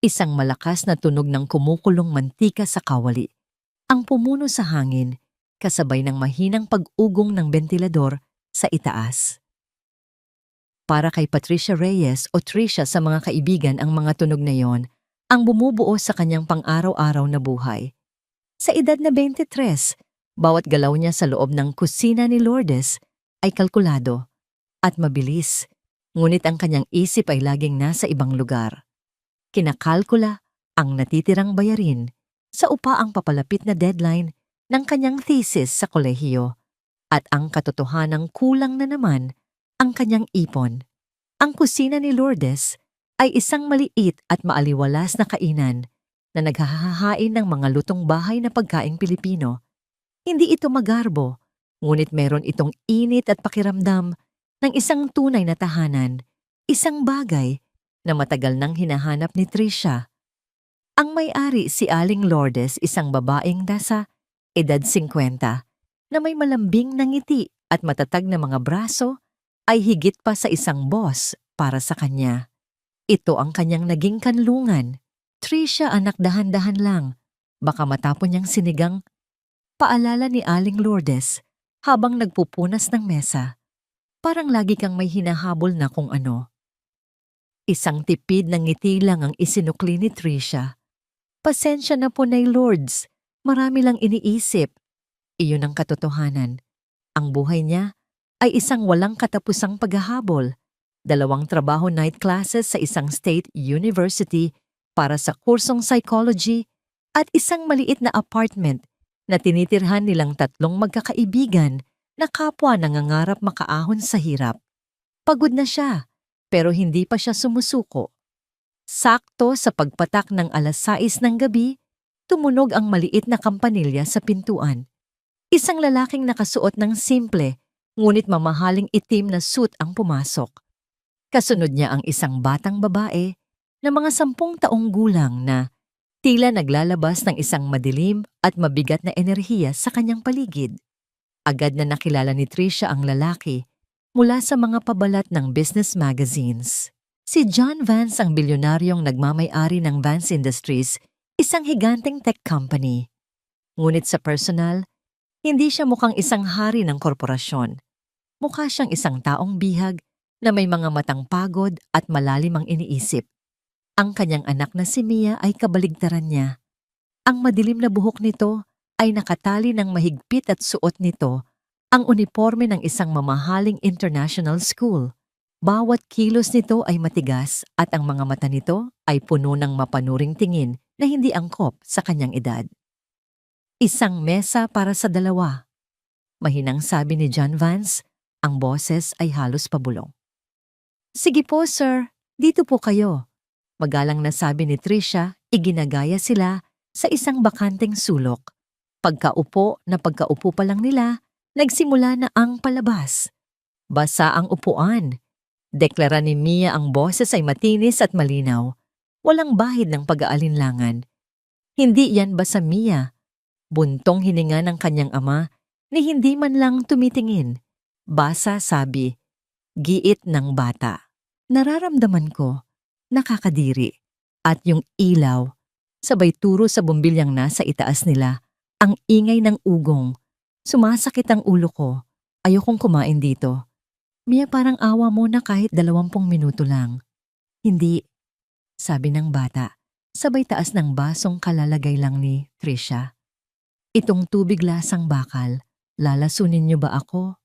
Isang malakas na tunog ng kumukulong mantika sa kawali. Ang pumuno sa hangin, kasabay ng mahinang pag-ugong ng bentilador sa itaas. Para kay Patricia Reyes o Trisha sa mga kaibigan ang mga tunog na yon, ang bumubuo sa kanyang pang-araw-araw na buhay. Sa edad na 23, bawat galaw niya sa loob ng kusina ni Lourdes ay kalkulado at mabilis, ngunit ang kanyang isip ay laging nasa ibang lugar. Kinakalkula ang natitirang bayarin sa upaang papalapit na deadline ng kanyang thesis sa kolehiyo at ang katotohanang kulang na naman ang kanyang ipon. Ang kusina ni Lourdes ay isang maliit at maaliwalas na kainan na naghahahain ng mga lutong bahay na pagkaing Pilipino. Hindi ito magarbo, ngunit meron itong init at pakiramdam ng isang tunay na tahanan, isang bagay na matagal nang hinahanap ni Trisha. Ang may-ari si Aling Lourdes, isang babaeng nasa edad 50 na may malambing na ngiti at matatag na mga braso, ay higit pa sa isang boss para sa kanya. Ito ang kanyang naging kanlungan. Trisha, anak, dahan-dahan lang. Baka matapon niyang sinigang. Paalala ni Aling Lourdes habang nagpupunas ng mesa. Parang lagi kang may hinahabol na kung ano. Isang tipid ng ngiti lang ang isinukli ni Trisha. Pasensya na po, Nay Lourdes. Marami lang iniisip. Iyon ang katotohanan. Ang buhay niya ay isang walang katapusang paghahabol. 2 trabaho night classes sa isang state university para sa kursong psychology at isang maliit na apartment na tinitirhan nilang 3 magkakaibigan na kapwa nangangarap makaahon sa hirap. Pagod na siya, pero hindi pa siya sumusuko. Sakto sa pagpatak ng 6:00 ng gabi, tumunog ang maliit na kampanilya sa pintuan. Isang lalaking nakasuot ng simple, ngunit mamahaling itim na suit ang pumasok. Kasunod niya ang isang batang babae na mga 10 taong gulang na tila naglalabas ng isang madilim at mabigat na enerhiya sa kanyang paligid. Agad na nakilala ni Trisha ang lalaki mula sa mga pabalat ng business magazines. Si John Vance ang bilyonaryong nagmamay-ari ng Vance Industries, isang higanteng tech company. Ngunit sa personal, hindi siya mukhang isang hari ng korporasyon. Mukha siyang isang taong bihag na may mga matang pagod at malalim ang iniisip. Ang kanyang anak na si Mia ay kabaligtaran niya. Ang madilim na buhok nito ay nakatali ng mahigpit at suot nito ang uniforme ng isang mamahaling international school. Bawat kilos nito ay matigas at ang mga mata nito ay puno ng mapanuring tingin na hindi angkop sa kanyang edad. Isang mesa para sa 2. Mahinang sabi ni John Vance, ang boses ay halos pabulong. Sige po, sir. Dito po kayo. Magalang na sabi ni Trisha, iginagaya sila sa isang bakanteng sulok. Pagkaupo pa lang nila, nagsimula na ang palabas. Basa ang upuan. Deklara ni Mia, ang boses ay matinis at malinaw. Walang bahid ng pag-aalinlangan. Hindi yan basa, Mia. Buntong hininga ng kanyang ama ni hindi man lang tumitingin. Basa, sabi, giit ng bata. Nararamdaman ko, nakakadiri. At yung ilaw, sabay turo sa bumbilyang nasa itaas nila, ang ingay ng ugong. Sumasakit ang ulo ko. Ayokong kumain dito. Mia, parang awa mo na kahit 20 minuto lang. Hindi, sabi ng bata, sabay taas ng basong kalalagay lang ni Trisha. Itong tubig lasang bakal, lalasunin niyo ba ako?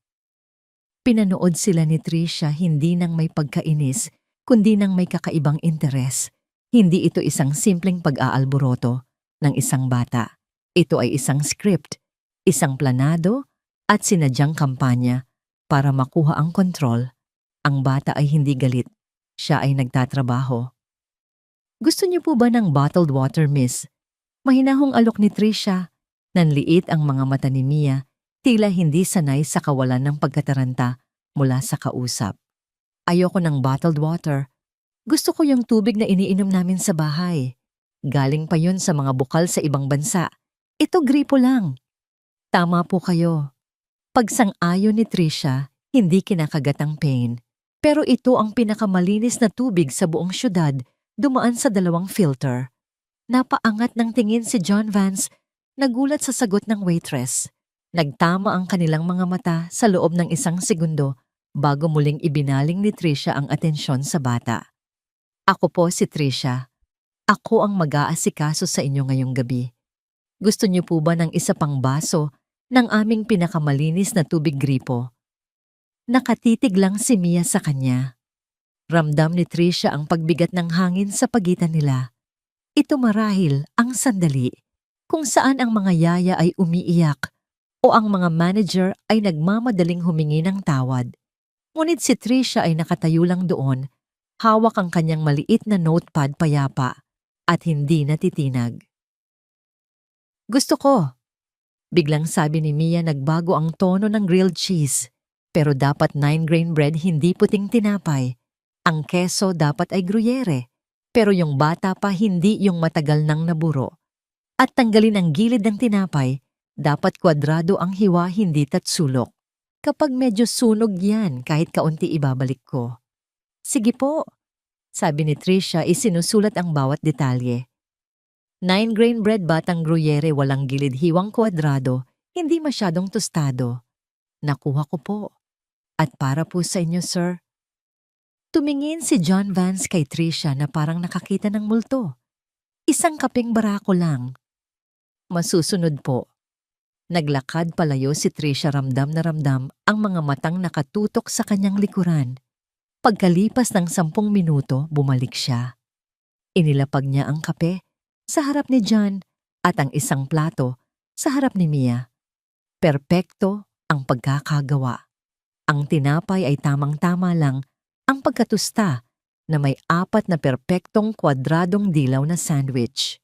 Pinanood sila ni Trisha hindi nang may pagkainis, kundi nang may kakaibang interes. Hindi ito isang simpleng pag-aalboroto ng isang bata. Ito ay isang script, isang planado at sinadyang kampanya para makuha ang kontrol. Ang bata ay hindi galit. Siya ay nagtatrabaho. Gusto niyo po ba ng bottled water, miss? Mahinahong alok ni Trisha. Nanliit ang mga mata ni Mia, tila hindi sanay sa kawalan ng pagkataranta mula sa kausap. Ayoko ng bottled water. Gusto ko yung tubig na iniinom namin sa bahay. Galing pa yun sa mga bukal sa ibang bansa. Ito gripo lang. Tama po kayo. Pagsang-ayon ni Trisha, hindi kinakagat ang pain. Pero ito ang pinakamalinis na tubig sa buong syudad dumaan sa 2 filter. Napaangat ng tingin si John Vance, nagulat sa sagot ng waitress. Nagtama ang kanilang mga mata sa loob ng 1 segundo bago muling ibinaling ni Tricia ang atensyon sa bata. Ako po si Tricia. Ako ang mag-aasikaso sa inyo ngayong gabi. Gusto niyo po ba ng isa pang baso ng aming pinakamalinis na tubig gripo? Nakatitig lang si Mia sa kanya. Ramdam ni Tricia ang pagbigat ng hangin sa pagitan nila. Ito marahil ang sandali kung saan ang mga yaya ay umiiyak o ang mga manager ay nagmamadaling humingi ng tawad. Ngunit si Tricia ay nakatayo lang doon, hawak ang kanyang maliit na notepad payapa at hindi natitinag. Gusto ko. Biglang sabi ni Mia, nagbago ang tono ng grilled cheese. Pero dapat 9-grain bread, hindi puting tinapay. Ang keso dapat ay gruyere. Pero yung bata pa, hindi yung matagal nang naburo. At tanggalin ang gilid ng tinapay, dapat kwadrado ang hiwa, hindi tatsulok. Kapag medyo sunog yan, kahit kaunti ibabalik ko. Sige po, sabi ni Tricia, isinusulat ang bawat detalye. 9-grain bread, batang gruyere, walang gilid, hiwang kwadrado, hindi masyadong tostado. Nakuha ko po. At para po sa inyo, sir. Tumingin si John Vance kay Tricia na parang nakakita ng multo. 1 kapeng barako lang. Masusunod po. Naglakad palayo si Tricia, ramdam na ramdam ang mga matang nakatutok sa kanyang likuran. Pagkalipas ng 10 minuto, bumalik siya. Inilapag niya ang kape sa harap ni John at ang 1 plato sa harap ni Mia. Perpekto ang pagkakagawa. Ang tinapay ay tamang-tama lang ang pagkatusta na may 4 na perpektong kwadradong dilaw na sandwich.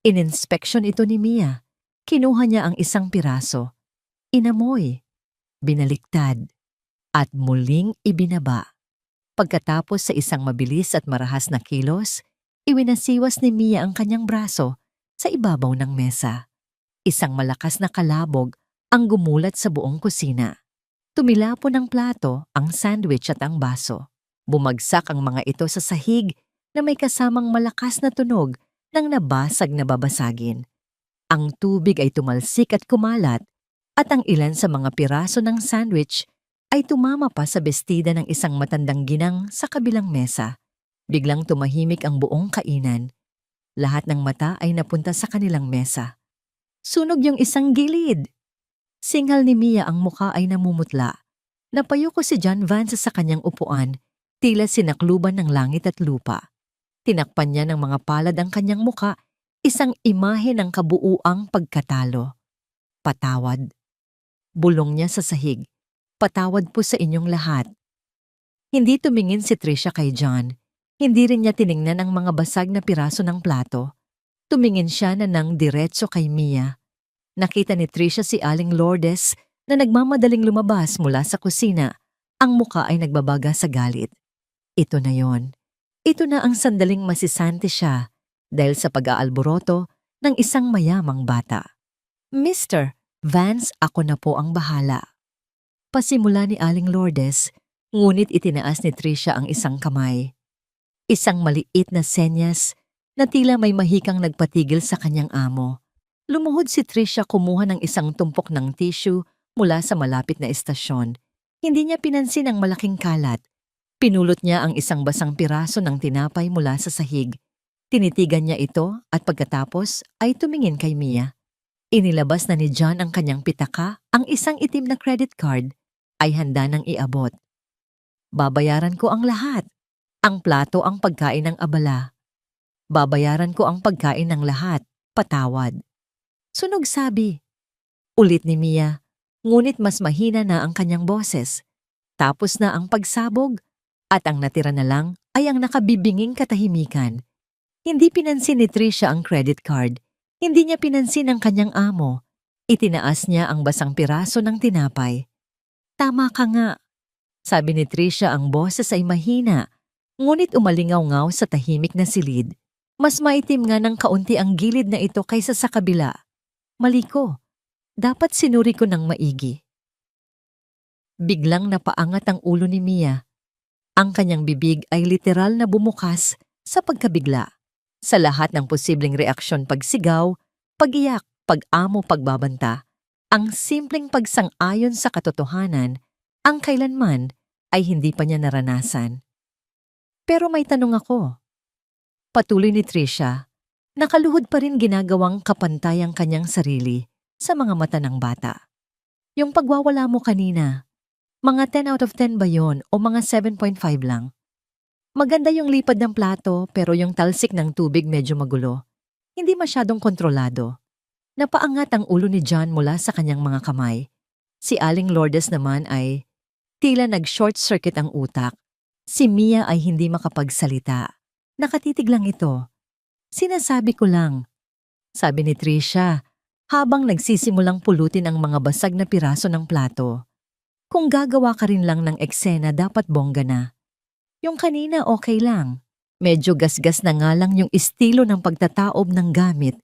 Ininspeksyon ito ni Mia. Kinuha niya ang 1 piraso. Inamoy, binaliktad, at muling ibinaba. Pagkatapos sa 1 mabilis at marahas na kilos, iwinasiwas ni Mia ang kanyang braso sa ibabaw ng mesa. 1 malakas na kalabog ang gumulat sa buong kusina. Tumilapo ng plato, ang sandwich at ang baso. Bumagsak ang mga ito sa sahig na may kasamang malakas na tunog ng nabasag na babasagin. Ang tubig ay tumalsik at kumalat at ang ilan sa mga piraso ng sandwich ay tumama pa sa bestida ng 1 matandang ginang sa kabilang mesa. Biglang tumahimik ang buong kainan. Lahat ng mata ay napunta sa kanilang mesa. Sunog yung 1 gilid. Singhal ni Mia, ang muka ay namumutla. Napayuko si John Vance sa kanyang upuan, tila sinakluban ng langit at lupa. Tinakpan niya ng mga palad ang kanyang muka, 1 imahe ng kabuuang pagkatalo. Patawad. Bulong niya sa sahig. Patawad po sa inyong lahat. Hindi tumingin si Tricia kay John. Hindi rin niya tiningnan ang mga basag na piraso ng plato. Tumingin siya na nang diretso kay Mia. Nakita ni Tricia si Aling Lourdes na nagmamadaling lumabas mula sa kusina. Ang muka ay nagbabaga sa galit. Ito na yon. Ito na ang sandaling masisante siya dahil sa pag-aalboroto ng 1 mayamang bata. Mr. Vance, ako na po ang bahala. Pasimula ni Aling Lourdes, ngunit itinaas ni Tricia ang 1 kamay. 1 maliit na senyas na tila may mahikang nagpatigil sa kanyang amo. Lumuhod si Tricia, kumuha ng 1 tumpok ng tissue mula sa malapit na estasyon. Hindi niya pinansin ang malaking kalat. Pinulot niya ang 1 basang piraso ng tinapay mula sa sahig. Tinitigan niya ito at pagkatapos ay tumingin kay Mia. Inilabas na ni John ang kanyang pitaka, ang 1 itim na credit card ay handa nang iabot. Babayaran ko ang lahat. Ang plato, ang pagkain ng abala. Babayaran ko ang pagkain ng lahat. Patawad. Sunog sabi. Ulit ni Mia, ngunit mas mahina na ang kanyang boses. Tapos na ang pagsabog at ang natira na lang ay ang nakabibinging katahimikan. Hindi pinansin ni Tricia ang credit card. Hindi niya pinansin ang kanyang amo. Itinaas niya ang basang piraso ng tinapay. Tama ka nga, sabi ni Tricia, ang boses ay mahina, ngunit umalingaw-ngaw sa tahimik na silid. Mas maitim nga ng kaunti ang gilid na ito kaysa sa kabila. Mali ko. Dapat sinuri ko ng maigi. Biglang napaangat ang ulo ni Mia. Ang kanyang bibig ay literal na bumukas Sa pagkabigla, sa lahat ng posibleng reaksyon pagsigaw, pagiyak, pag-amo, pagbabanta, ang simpleng pagsang-ayon sa katotohanan ang kailanman ay hindi pa niya naranasan. Pero may tanong ako. Patuloy ni Tricia, nakaluhod pa rin ginagawang kapantay ang kanyang sarili sa mga mata ng bata. Yung pagwawala mo kanina, mga 10 out of 10 ba yon o mga 7.5 lang? Maganda yung lipad ng plato pero yung talsik ng tubig medyo magulo. Hindi masyadong kontrolado. Napaangat ang ulo ni John mula sa kanyang mga kamay. Si Aling Lourdes naman ay tila nag-short circuit ang utak. Si Mia ay hindi makapagsalita. Nakatitig lang ito. Sinasabi ko lang, sabi ni Tricia, habang nagsisimulang pulutin ang mga basag na piraso ng plato. Kung gagawa ka rin lang ng eksena, dapat bongga na. Yung kanina okay lang. Medyo gasgas na nga lang yung estilo ng pagtataob ng gamit.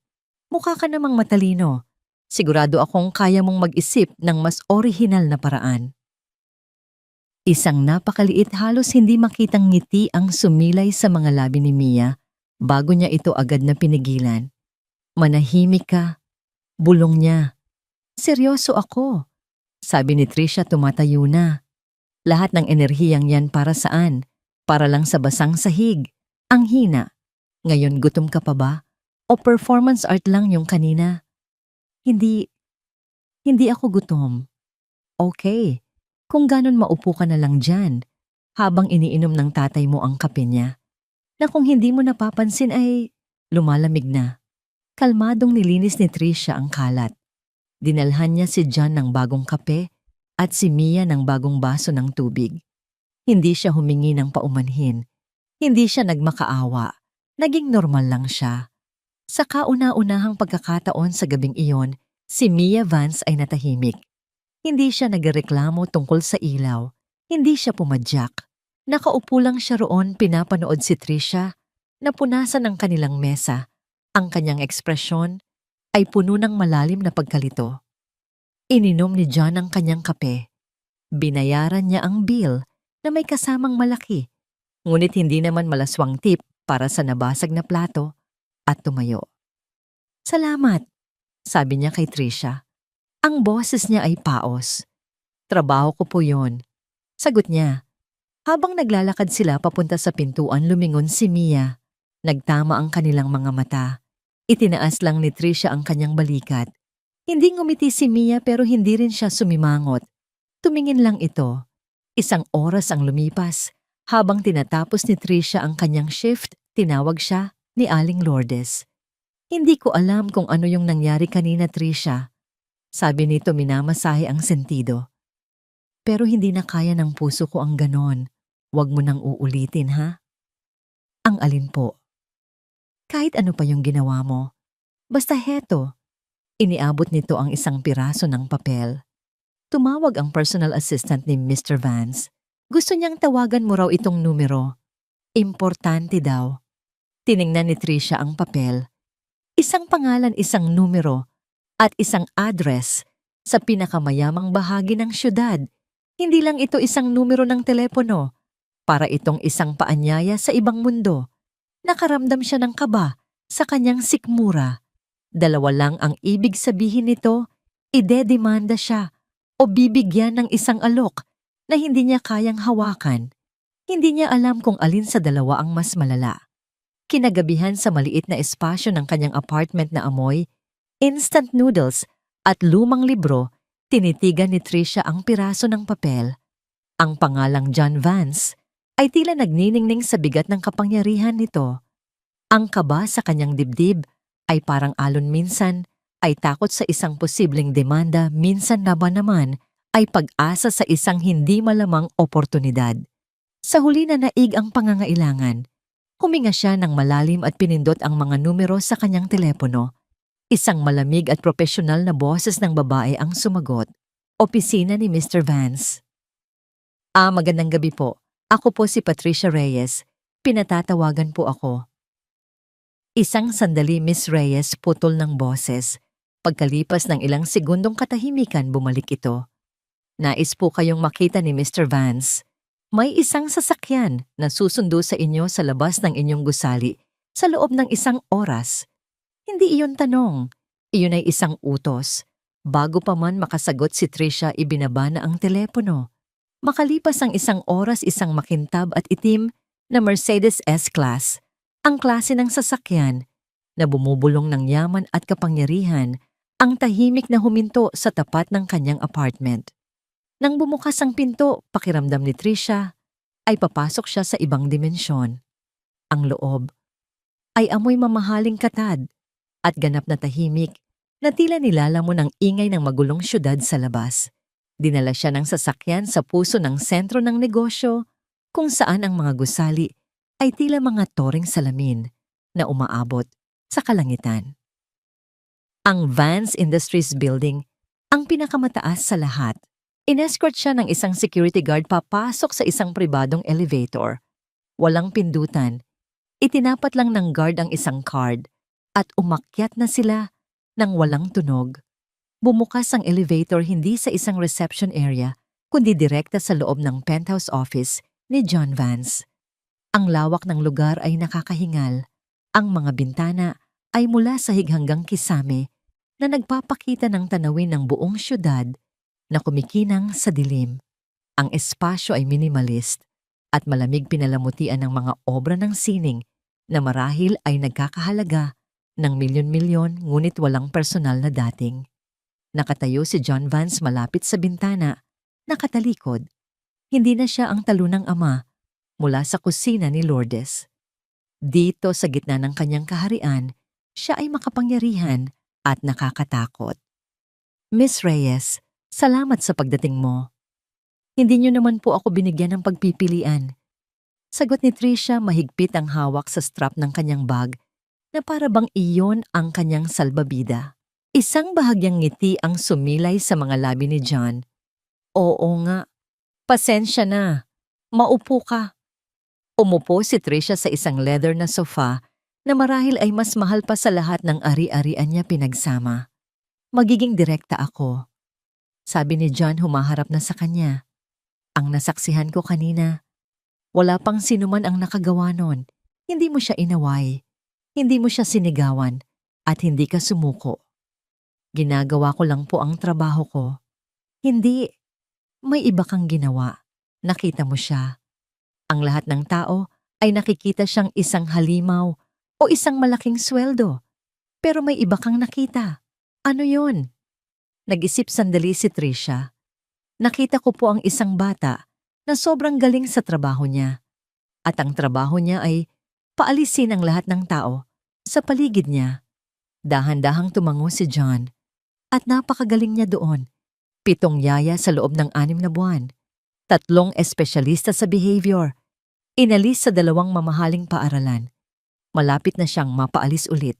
Mukha ka namang matalino. Sigurado akong kaya mong mag-isip ng mas orihinal na paraan. Isang napakaliit, halos hindi makitang ngiti ang sumilay sa mga labi ni Mia bago niya ito agad na pinigilan. Manahimik ka. Bulong niya. Seryoso ako. Sabi ni Tricia, tumatayo na. Lahat ng enerhiyang yan para saan? Para lang sa basang sahig. Ang hina. Ngayon gutom ka pa ba? O performance art lang yung kanina? Hindi ako gutom. Okay. Kung ganon, maupo ka na lang dyan habang iniinom ng tatay mo ang kape niya, na kung hindi mo napapansin ay lumalamig na. Kalmadong nilinis ni Tricia ang kalat. Dinalhan niya si John ng bagong kape at si Mia ng bagong baso ng tubig. Hindi siya humingi ng paumanhin. Hindi siya nagmakaawa. Naging normal lang siya. Sa kauna-unahang pagkakataon sa gabing iyon, si Mia Vance ay natahimik. Hindi siya nagreklamo tungkol sa ilaw. Hindi siya pumadyak. Nakaupo lang siya roon, pinapanood si Tricia. Napunasan ng kanilang mesa. Ang kanyang ekspresyon ay puno ng malalim na pagkalito. Ininom ni John ang kanyang kape. Binayaran niya ang bill na may kasamang malaki. Ngunit hindi naman malaswang tip para sa nabasag na plato at tumayo. Salamat, sabi niya kay Tricia. Ang boses niya ay paos. Trabaho ko po yon, sagot niya. Habang naglalakad sila papunta sa pintuan, lumingon si Mia. Nagtama ang kanilang mga mata. Itinaas lang ni Tricia ang kanyang balikat. Hindi ngumiti si Mia pero hindi rin siya sumimangot. Tumingin lang ito. Isang oras ang lumipas. Habang tinatapos ni Tricia ang kanyang shift, tinawag siya ni Aling Lourdes. Hindi ko alam kung ano yung nangyari kanina, Tricia. Sabi nito, minamasahe ang sentido. Pero hindi na kaya ng puso ko ang ganon. Huwag mo nang uulitin, ha? Ang alin po? Kahit ano pa yung ginawa mo. Basta heto. Iniabot nito ang isang piraso ng papel. Tumawag ang personal assistant ni Mr. Vance. Gusto niyang tawagan mo raw itong numero. Importante daw. Tiningnan ni Tricia ang papel. Isang pangalan, isang numero, at isang address sa pinakamayamang bahagi ng syudad. Hindi lang ito isang numero ng telepono. Para itong isang paanyaya sa ibang mundo. Nakaramdam siya ng kaba sa kanyang sikmura. Dalawa lang ang ibig sabihin nito, idedemanda siya o bibigyan ng isang alok na hindi niya kayang hawakan. Hindi niya alam kung alin sa dalawa ang mas malala. Kinagabihan sa maliit na espasyo ng kanyang apartment na amoy, instant noodles at lumang libro, tinitigan ni Tricia ang piraso ng papel. Ang pangalang John Vance ay tila nagniningning sa bigat ng kapangyarihan nito. Ang kaba sa kanyang dibdib ay parang alon, minsan ay takot sa isang posibleng demanda, minsan naman ay pag-asa sa isang hindi malamang oportunidad. Sa huli na naig ang pangangailangan, huminga siya ng malalim at pinindot ang mga numero sa kanyang telepono. Isang malamig at profesional na boses ng babae ang sumagot. Opisina ni Mr. Vance. Magandang gabi po. Ako po si Patricia Reyes. Pinatatawagan po ako. Isang sandali, Miss Reyes, putol ng boses. Pagkalipas ng ilang segundong katahimikan, bumalik ito. Nais po kayong makita ni Mr. Vance. May isang sasakyan na susundo sa inyo sa labas ng inyong gusali sa loob ng 1 oras. Hindi iyon tanong. Iyon ay isang utos. Bago pa man makasagot si Trisha, ibinaba na ang telepono. Makalipas ang 1 oras, isang makintab at itim na Mercedes S-Class, ang klase ng sasakyan na bumubulong ng yaman at kapangyarihan, ang tahimik na huminto sa tapat ng kanyang apartment. Nang bumukas ang pinto, pakiramdam ni Trisha ay papasok siya sa ibang dimensyon. Ang loob ay amoy mamahaling katad at ganap na tahimik na tila nilalamon ang ingay ng magulong syudad sa labas. Dinala siya ng sasakyan sa puso ng sentro ng negosyo kung saan ang mga gusali ay tila mga toreng salamin na umaabot sa kalangitan. Ang Vance Industries Building ang pinakamataas sa lahat. Inescort siya ng isang security guard papasok sa isang pribadong elevator. Walang pindutan. Itinapat lang ng guard ang isang card at umakyat na sila nang walang tunog. Bumukas ang elevator hindi sa isang reception area, kundi direkta sa loob ng penthouse office ni John Vance. Ang lawak ng lugar ay nakakahingal. Ang mga bintana ay mula sahig hanggang kisame na nagpapakita ng tanawin ng buong syudad na kumikinang sa dilim. Ang espasyo ay minimalist at malamig pinalamutian ng mga obra ng sining na marahil ay nagkakahalaga ng milyon-milyon ngunit walang personal na dating. Nakatayo si John Vance malapit sa bintana, nakatalikod. Hindi na siya ang talunang ama mula sa kusina ni Lourdes. Dito sa gitna ng kanyang kaharian, siya ay makapangyarihan at nakakatakot. Miss Reyes, salamat sa pagdating mo. Hindi niyo naman po ako binigyan ng pagpipilian. Sagot ni Trisha, mahigpit ang hawak sa strap ng kanyang bag na para bang iyon ang kanyang salbabida. Isang bahagyang ngiti ang sumilay sa mga labi ni John. Oo nga, pasensya na. Maupo ka. Umupo si Trisha sa isang leather na sofa na marahil ay mas mahal pa sa lahat ng ari-arian niya pinagsama. Magiging direkta ako. Sabi ni John humaharap na sa kanya. Ang nasaksihan ko kanina, wala pang sinuman ang nakagawa nun. Hindi mo siya inaway, hindi mo siya sinigawan, at hindi ka sumuko. Ginagawa ko lang po ang trabaho ko. Hindi, may iba kang ginawa. Nakita mo siya. Ang lahat ng tao ay nakikita siyang isang halimaw o isang malaking sweldo. Pero may iba kang nakita. Ano yon? Nag-isip sandali si Trisha. Nakita ko po ang isang bata na sobrang galing sa trabaho niya. At ang trabaho niya ay paalisin ang lahat ng tao sa paligid niya. Dahan-dahang tumango si John. At napakagaling niya doon. 7 yaya sa loob ng 6 na buwan. 3 espesyalista sa behavior. Inalis sa 2 mamahaling paaralan. Malapit na siyang mapaalis ulit.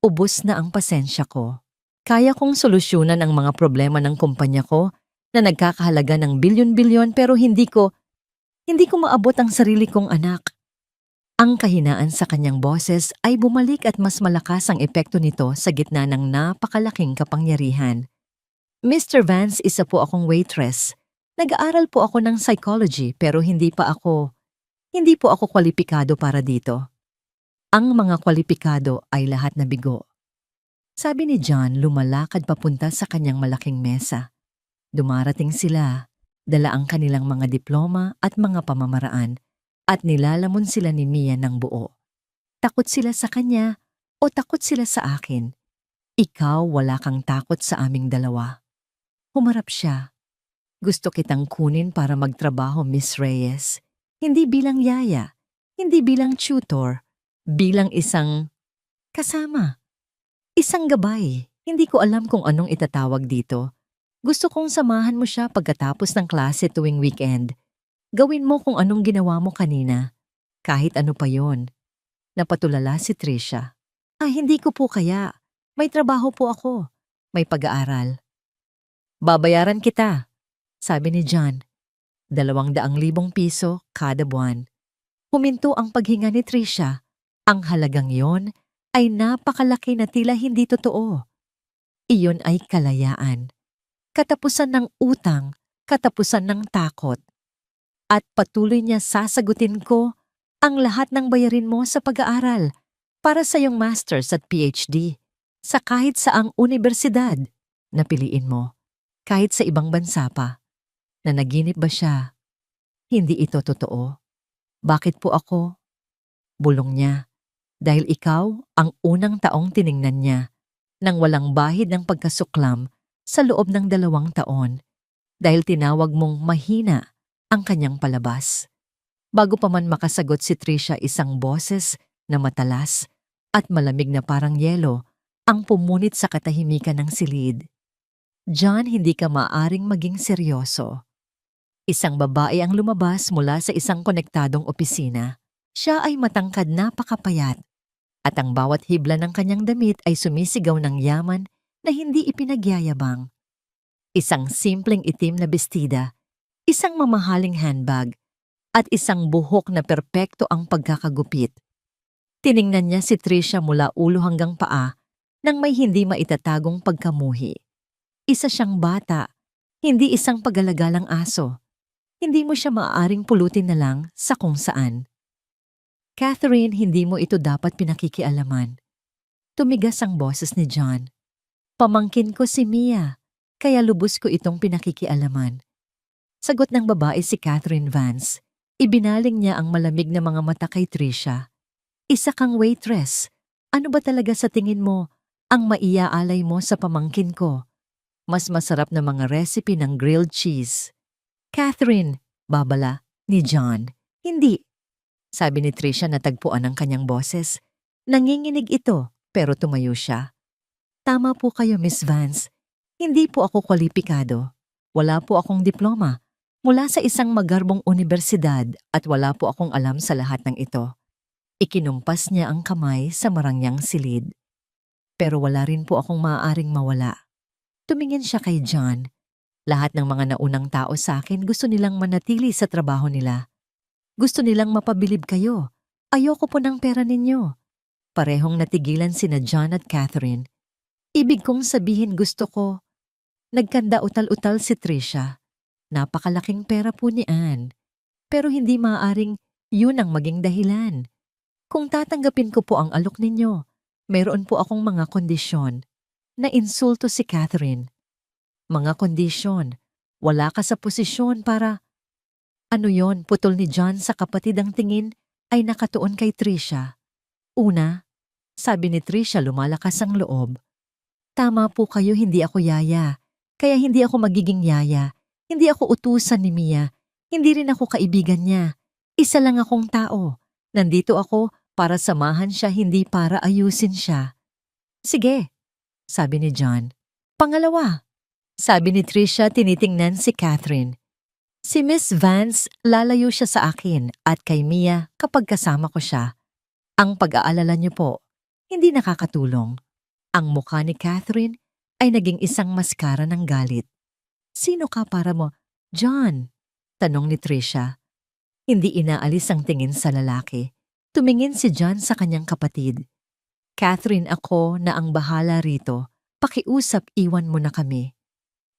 Ubos na ang pasensya ko. Kaya kong solusyonan ang mga problema ng kumpanya ko na nagkakahalaga ng bilyon-bilyon pero hindi ko maabot ang sarili kong anak. Ang kahinaan sa kanyang boses ay bumalik at mas malakas ang epekto nito sa gitna ng napakalaking kapangyarihan. Mr. Vance, isa po akong waitress. Nag-aaral po ako ng psychology pero hindi po ako kwalipikado para dito. Ang mga kwalipikado ay lahat na bigo. Sabi ni John, lumalakad papunta sa kanyang malaking mesa. Dumarating sila, dala ang kanilang mga diploma at mga pamamaraan. At nilalamon sila ni Mia ng buo. Takot sila sa kanya o takot sila sa akin. Ikaw wala kang takot sa aming dalawa. Humarap siya. Gusto kitang kunin para magtrabaho, Miss Reyes. Hindi bilang yaya, hindi bilang tutor, bilang isang kasama. Isang gabay. Hindi ko alam kung anong itatawag dito. Gusto kong samahan mo siya pagkatapos ng klase tuwing weekend. Gawin mo kung anong ginawa mo kanina. Kahit ano pa yon. Napatulala si Trisha. Hindi ko po kaya. May trabaho po ako. May pag-aaral. Babayaran kita, sabi ni John. 200,000 piso kada buwan. Huminto ang paghinga ni Trisha. Ang halagang yon ay napakalaki na tila hindi totoo. Iyon ay kalayaan. Katapusan ng utang, katapusan ng takot. At patuloy niya sasagutin ko ang lahat ng bayarin mo sa pag-aaral para sa iyong master's at PhD sa kahit saang unibersidad na piliin mo, kahit sa ibang bansa pa. Nanaginip ba siya? Hindi ito totoo. Bakit po ako? Bulong niya. Dahil ikaw ang unang taong tiningnan niya nang walang bahid ng pagkasuklam sa loob ng 2 taon dahil tinawag mong mahina ang kanyang palabas. Bago pa man makasagot si Trisha, isang boses na matalas at malamig na parang yelo ang pumunit sa katahimikan ng silid. John, hindi ka maaring maging seryoso. Isang babae ang lumabas mula sa isang konektadong opisina. Siya ay matangkad, napakapayat, at ang bawat hibla ng kanyang damit ay sumisigaw ng yaman na hindi ipinagyayabang. Isang simpleng itim na bestida, isang mamahaling handbag, at isang buhok na perpekto ang pagkakagupit. Tiningnan niya si Trisha mula ulo hanggang paa nang may hindi maitatagong pagkamuhi. Isa siyang bata, hindi isang pagalagalang aso. Hindi mo siya maaaring pulutin na lang sa kung saan. Catherine, hindi mo ito dapat pinakikialaman. Tumigas ang boses ni John. Pamangkin ko si Mia, kaya lubos ko itong pinakikialaman. Sagot ng babae si Catherine Vance. Ibinaling niya ang malamig na mga mata kay Trisha. Isa kang waitress. Ano ba talaga sa tingin mo ang maiaalay mo sa pamangkin ko? Mas masarap na mga recipe ng grilled cheese. Catherine, babala ni John. Hindi. Sabi ni Trisha na tagpuan ang kanyang boses. Nanginginig ito, pero tumayo siya. Tama po kayo, Miss Vance. Hindi po ako kwalipikado. Wala po akong diploma mula sa isang magarbong unibersidad at wala po akong alam sa lahat ng ito. Ikinumpas niya ang kamay sa marangyang silid. Pero wala rin po akong maaaring mawala. Tumingin siya kay John. Lahat ng mga naunang tao sa akin gusto nilang manatili sa trabaho nila. Gusto nilang mapabilib kayo. Ayoko po ng pera ninyo. Parehong natigilan sina John at Catherine. Ibig kong sabihin gusto ko. Nagkanda utal-utal si Trisha. Napakalaking pera po ni Anne. Pero hindi maaaring yun ang maging dahilan. Kung tatanggapin ko po ang alok ninyo, mayroon po akong mga kondisyon. Na-insulto si Catherine. Mga kondisyon. Wala ka sa posisyon para... Ano yon? Putol ni John sa kapatid, ang tingin ay nakatuon kay Trisha. Una, sabi ni Trisha, lumalakas ang loob. Tama po kayo, hindi ako yaya. Kaya hindi ako magiging yaya. Hindi ako utusan ni Mia. Hindi rin ako kaibigan niya. Isa lang akong tao. Nandito ako para samahan siya, hindi para ayusin siya. Sige, sabi ni John. Pangalawa, sabi ni Trisha, tinitingnan si Catherine. Si Miss Vance, lalayo siya sa akin at kay Mia kapag kasama ko siya. Ang pag-aalala niyo po, hindi nakakatulong. Ang mukha ni Catherine ay naging isang maskara ng galit. Sino ka para mo? John, tanong ni Trisha. Hindi inaalis ang tingin sa lalaki. Tumingin si John sa kanyang kapatid. Catherine, ako na ang bahala rito. Pakiusap, iwan mo na kami.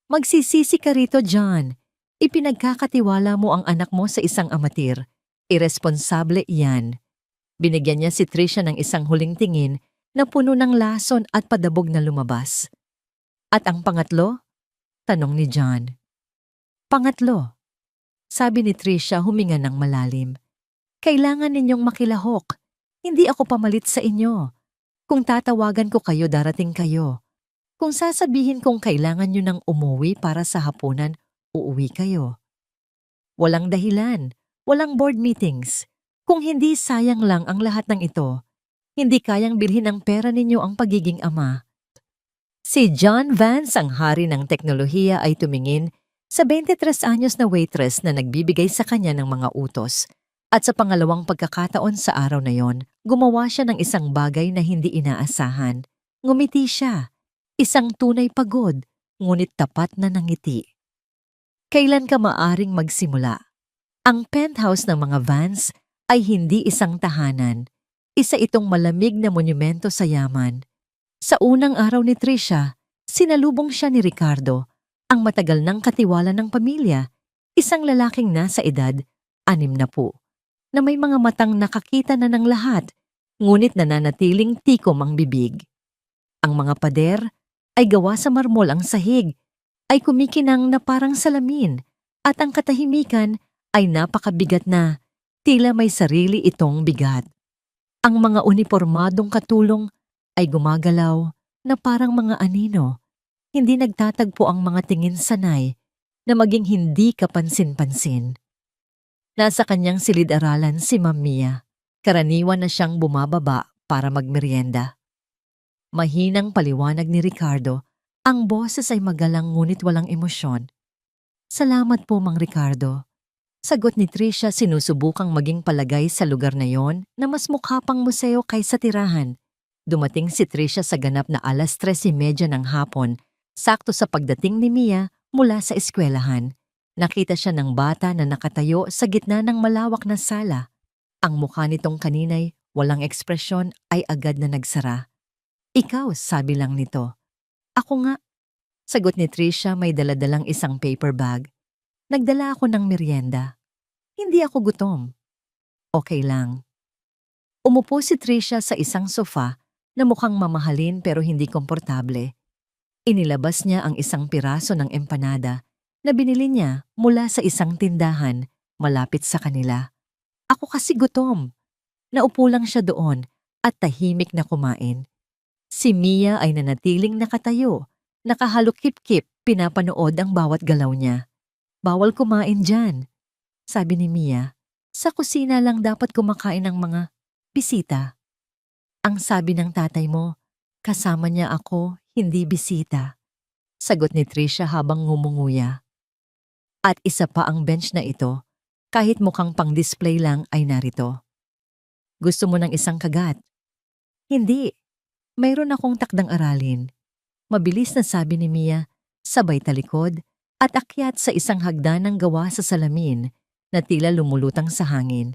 Magsisisi ka rito, John. Ipinagkakatiwala mo ang anak mo sa isang amatir. Iresponsable iyan. Binigyan niya si Trisha ng isang huling tingin na puno ng lason at padabog na lumabas. At ang pangatlo? Tanong ni John. Pangatlo. Sabi ni Trisha, huminga ng malalim. Kailangan ninyong makilahok. Hindi ako pamalit sa inyo. Kung tatawagan ko kayo, darating kayo. Kung sasabihin kong kailangan nyo ng umuwi para sa hapunan, uuwi kayo. Walang dahilan, walang board meetings. Kung hindi, sayang lang ang lahat ng ito. Hindi kayang bilhin ng pera ninyo ang pagiging ama. Si John Vance, ang hari ng teknolohiya, ay tumingin sa 23 anyos na waitress na nagbibigay sa kanya ng mga utos. At sa pangalawang pagkakataon sa araw na yon, gumawa siya ng isang bagay na hindi inaasahan. Ngumiti siya. Isang tunay pagod, ngunit tapat na nangiti. Kailan ka maaring magsimula? Ang penthouse ng mga Vance ay hindi isang tahanan. Isa itong malamig na monumento sa yaman. Sa unang araw ni Trisha, sinalubong siya ni Ricardo, ang matagal ng katiwala ng pamilya, isang lalaking nasa edad 6 na po, na may mga matang nakakita na ng lahat, ngunit nananatiling tikom ang bibig. Ang mga pader ay gawa sa marmol, ang sahig ay kumikinang na parang salamin, at ang katahimikan ay napakabigat na, tila may sarili itong bigat. Ang mga unipormadong katulong ay gumagalaw na parang mga anino. Hindi nagtatagpo ang mga tingin sanay na maging hindi kapansin-pansin. Nasa kanyang silid-aralan si Ma'am Mia. Karaniwan na siyang bumababa para magmeryenda. Mahinang paliwanag ni Ricardo, ang boses ay magalang ngunit walang emosyon. "Salamat po, Mang Ricardo." Sagot ni Tricia, sinusubukang maging palagay sa lugar na yon na mas mukha pang museo kaysa tirahan. Dumating si Tricia sa ganap na 3:30 ng hapon, sakto sa pagdating ni Mia mula sa eskwelahan. Nakita siya ng bata na nakatayo sa gitna ng malawak na sala. Ang mukha nitong kaninay, walang ekspresyon, ay agad na nagsara. "Ikaw," sabi lang nito. "Ako nga." Sagot ni Tricia, may daladalang isang paper bag. "Nagdala ako ng merienda. Hindi ako gutom." "Okay lang." Umupo si Tricia sa isang sofa na mukhang mamahalin pero hindi komportable. Inilabas niya ang isang piraso ng empanada na binili niya mula sa isang tindahan malapit sa kanila. "Ako kasi gutom." Naupo lang siya doon at tahimik na kumain. Si Mia ay nanatiling nakatayo, nakahalukip-kip, pinapanood ang bawat galaw niya. "Bawal kumain dyan," sabi ni Mia. "Sa kusina lang dapat kumakain ng mga bisita." "Ang sabi ng tatay mo, kasama niya ako, hindi bisita." Sagot ni Tricia habang ngumunguya. "At isa pa ang bench na ito, kahit mukhang pang-display lang ay narito. Gusto mo ng isang kagat?" "Hindi. Mayroon akong takdang aralin." Mabilis na sabi ni Mia, sabay talikod at akyat sa isang hagdanang gawa sa salamin na tila lumulutang sa hangin.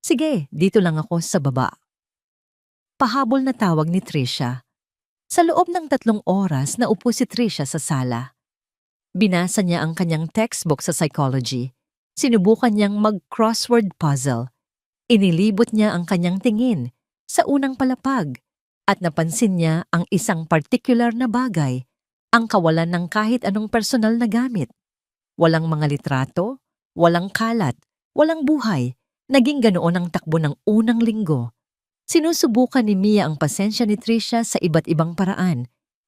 "Sige, dito lang ako sa baba." Pahabol na tawag ni Tricia. Sa loob ng 3 oras naupo si Tricia sa sala. Binasa niya ang kanyang textbook sa psychology. Sinubukan niyang mag-crossword puzzle. Inilibot niya ang kanyang tingin sa unang palapag at napansin niya ang isang particular na bagay, ang kawalan ng kahit anong personal na gamit. Walang mga litrato, walang kalat, walang buhay. Naging ganoon ang takbo ng unang linggo. Sinusubukan ni Mia ang pasensya ni Tricia sa iba't ibang paraan.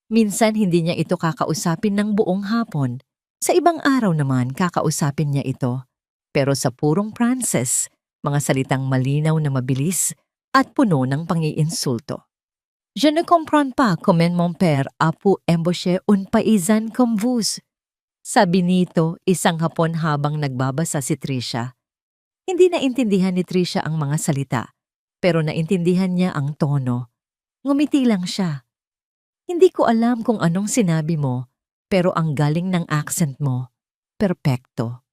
Minsan hindi niya ito kakausapin ng buong hapon. Sa ibang araw naman kakausapin niya ito. Pero sa purong Pranses, mga salitang malinaw na mabilis at puno ng pangiinsulto. "Je ne comprends pas comment mon père a pu embaucher un paysan comme vous." Sabi nito isang hapon habang nagbabasa si Tricia. Hindi naintindihan ni Tricia ang mga salita, pero naintindihan niya ang tono. Ngumiti lang siya. "Hindi ko alam kung anong sinabi mo, pero ang galing ng accent mo, perpekto."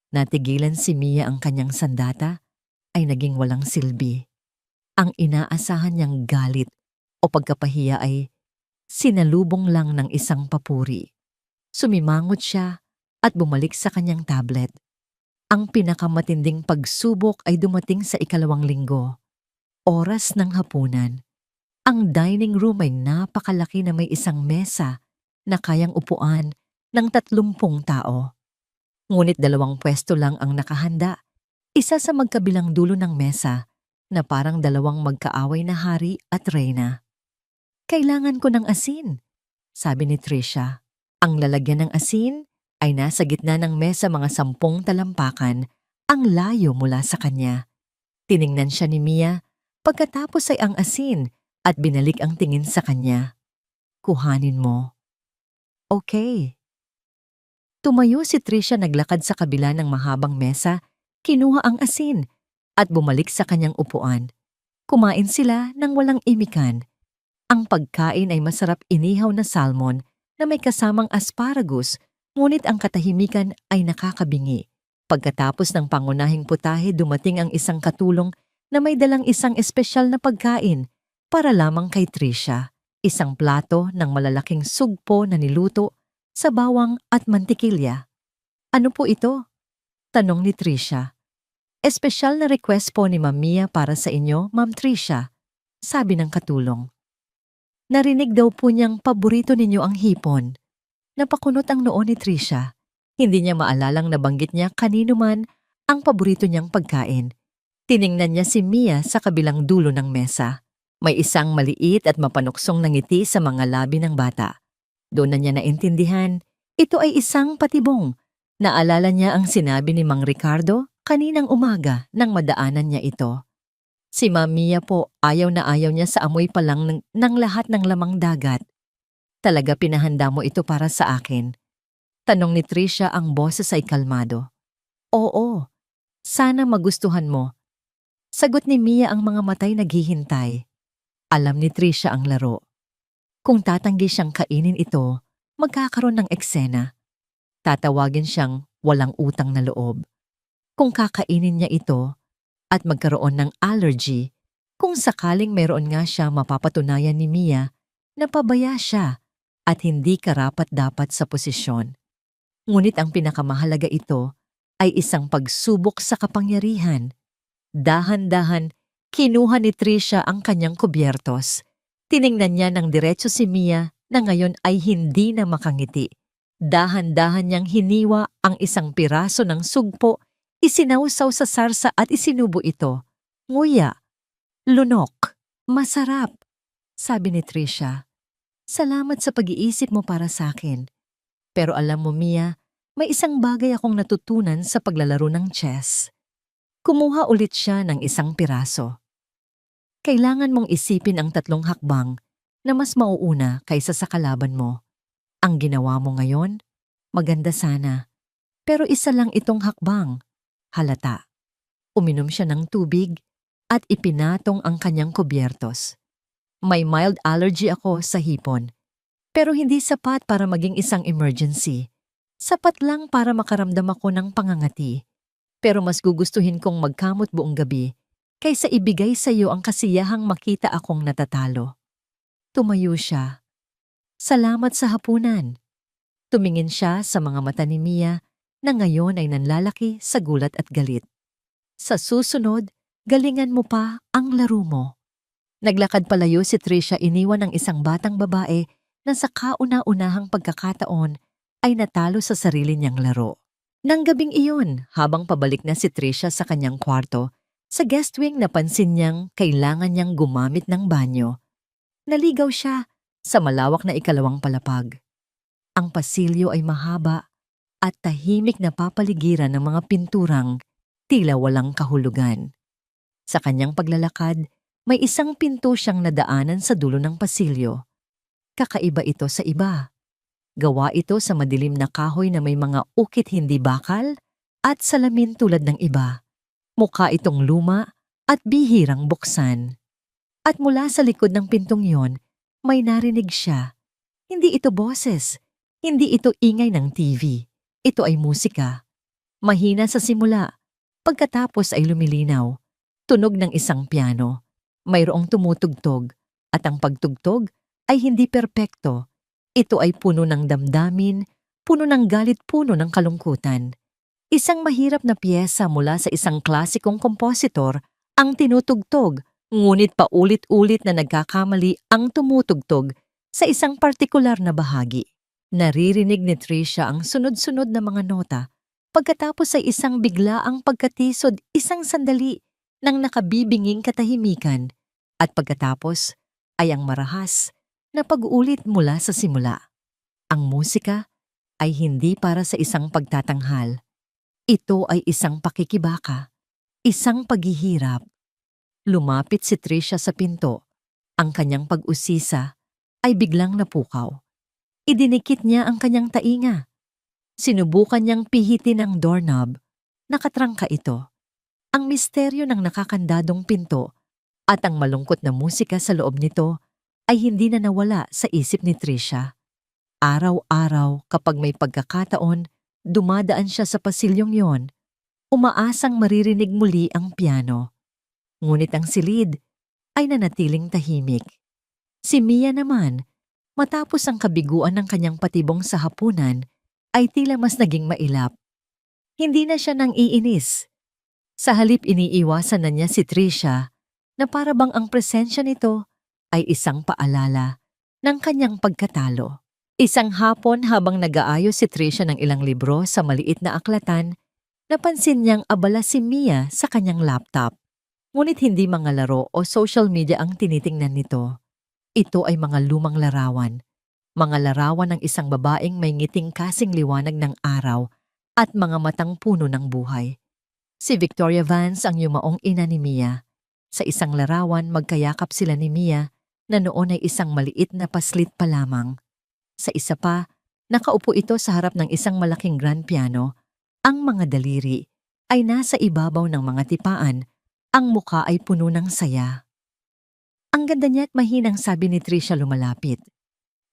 Natigilan si Mia, ang kanyang sandata ay naging walang silbi. Ang inaasahan niyang galit o pagkapahiya ay sinalubong lang ng isang papuri. Sumimangot siya at bumalik sa kanyang tablet. Ang pinakamatinding pagsubok ay dumating sa 2 linggo. Oras ng hapunan. Ang dining room ay napakalaki na may isang mesa na kayang upuan ng 30 tao. Ngunit 2 pwesto lang ang nakahanda, isa sa magkabilang dulo ng mesa na parang 2 magkaaway na hari at reyna. "Kailangan ko ng asin," sabi ni Tricia. Ang lalagyan ng asin ay nasa gitna ng mesa, mga 10 talampakan, ang layo mula sa kanya. Tiningnan siya ni Mia, pagkatapos ay ang asin at binalik ang tingin sa kanya. "Kuhanin mo." "Okay." Tumayo si Tricia, naglakad sa kabila ng mahabang mesa, kinuha ang asin at bumalik sa kanyang upuan. Kumain sila ng walang imikan. Ang pagkain ay masarap, inihaw na salmon na may kasamang asparagus, ngunit ang katahimikan ay nakakabingi. Pagkatapos ng pangunahing putahe, dumating ang isang katulong na may dalang isang espesyal na pagkain para lamang kay Tricia. Isang plato ng malalaking sugpo na niluto sa bawang at mantikilya. "Ano po ito?" tanong ni Tricia. Espesyal na request po ni Ma'am Mia para sa inyo, Ma'am Tricia, sabi ng katulong. Narinig daw po niyang paborito ninyo ang hipon. Napakunot ang noo ni Tricia. Hindi niya maalalang nabanggit niya kanino man ang paborito niyang pagkain. Tiningnan niya si Mia sa kabilang dulo ng mesa. May isang maliit at mapanuksong na ngiti sa mga labi ng bata. Doon na niya naintindihan, ito ay isang patibong. Naalala niya ang sinabi ni Mang Ricardo kaninang umaga nang madaanan niya ito. Si Ma'am Mia po ayaw na ayaw niya sa amoy pa lang ng lahat ng lamang dagat. Talaga pinahanda mo ito para sa akin. Tanong ni Tricia, ang boses ay kalmado. Oo, sana magustuhan mo. Sagot ni Mia, ang mga matay naghihintay. Alam ni Tricia ang laro. Kung tatanggi siyang kainin ito, magkakaroon ng eksena. Tatawagin siyang walang utang na loob. Kung kakainin niya ito at magkaroon ng allergy, kung sakaling meron nga siya, mapapatunayan ni Mia na pabaya siya at hindi karapat-dapat sa posisyon. Ngunit ang pinakamahalaga ito ay isang pagsubok sa kapangyarihan. Dahan-dahan, kinuha ni Tricia ang kanyang kubyertos. Tiningnan niya ng diretso si Mia na ngayon ay hindi na makangiti. Dahan-dahan niyang hiniwa ang isang piraso ng sugpo, isinausaw sa sarsa at isinubo ito. Nguya, lunok, masarap, sabi ni Tricia. Salamat sa pag-iisip mo para sa akin. Pero alam mo, Mia, may isang bagay akong natutunan sa paglalaro ng chess. Kumuha ulit siya ng isang piraso. Kailangan mong isipin ang 3 hakbang na mas mauuna kaysa sa kalaban mo. Ang ginawa mo ngayon, maganda sana. Pero isa lang itong hakbang. Halata. Uminom siya ng tubig at ipinatong ang kanyang kubyertos. May mild allergy ako sa hipon. Pero hindi sapat para maging isang emergency. Sapat lang para makaramdam ako ng pangangati. Pero mas gugustuhin kong magkamot buong gabi kaysa ibigay sa iyo ang kasiyahang makita akong natatalo. Tumayo siya. Salamat sa hapunan. Tumingin siya sa mga mata ni Mia na ngayon ay nanlalaki sa gulat at galit. Sa susunod, galingan mo pa ang laro mo. Naglakad palayo si Tricia, iniwan ng isang batang babae na sa kauna-unahang pagkakataon ay natalo sa sarili niyang laro. Nang gabing iyon, habang pabalik na si Tricia sa kanyang kwarto, sa guest wing napansin niyang kailangan niyang gumamit ng banyo. Naligaw siya sa malawak na ikalawang palapag. Ang pasilyo ay mahaba at tahimik na papaligiran ng mga pinturang tila walang kahulugan. Sa kanyang paglalakad, may isang pinto siyang nadaanan sa dulo ng pasilyo. Kakaiba ito sa iba. Gawa ito sa madilim na kahoy na may mga ukit hindi bakal at salamin tulad ng iba. Mukha itong luma at bihirang buksan. At mula sa likod ng pintong yon, may narinig siya. Hindi ito boses, hindi ito ingay ng TV. Ito ay musika. Mahina sa simula, pagkatapos ay lumilinaw. Tunog ng isang piano. Mayroong tumutugtog at ang pagtugtog ay hindi perpekto. Ito ay puno ng damdamin, puno ng galit, puno ng kalungkutan. Isang mahirap na piyesa mula sa isang klasikong kompositor ang tinutugtog, ngunit paulit-ulit na nagkakamali ang tumutugtog sa isang partikular na bahagi. Naririnig ni Tricia ang sunod-sunod na mga nota, pagkatapos ay isang biglaang pagkatisod, isang sandali ng nakabibinging katahimikan, at pagkatapos ay ang marahas na pag-ulit mula sa simula. Ang musika ay hindi para sa isang pagtatanghal. Ito ay isang pakikibaka, isang paghihirap. Lumapit si Tricia sa pinto. Ang kanyang pag-usisa ay biglang napukaw. Idinikit niya ang kanyang tainga. Sinubukan niyang pihitin ang doorknob. Nakatrangka ito. Ang misteryo ng nakakandadong pinto at ang malungkot na musika sa loob nito ay hindi na nawala sa isip ni Tricia. Araw-araw kapag may pagkakataon, dumadaan siya sa pasilyong yon, umaasang maririnig muli ang piano. Ngunit ang silid ay nanatiling tahimik. Si Mia naman, matapos ang kabiguan ng kanyang patibong sa hapunan, ay tila mas naging mailap. Hindi na siya nang iinis. Sa halip iniiwasan na niya si Tricia na para bang ang presensya nito ay isang paalala ng kanyang pagkatalo. Isang hapon habang nag-aayos si Tricia ng ilang libro sa maliit na aklatan, napansin niyang abala si Mia sa kanyang laptop. Ngunit hindi mga laro o social media ang tinitingnan nito. Ito ay mga lumang larawan. Mga larawan ng isang babaeng may ngiting kasing liwanag ng araw at mga matang puno ng buhay. Si Victoria Vance ang yumaong ina ni Mia. Sa isang larawan, magkayakap sila ni Mia na noon ay isang maliit na paslit pa lamang. Sa isa pa, nakaupo ito sa harap ng isang malaking grand piano. Ang mga daliri ay nasa ibabaw ng mga tipaan. Ang muka ay puno ng saya. Ang ganda niya at mahinang, sabi ni Tricia lumalapit.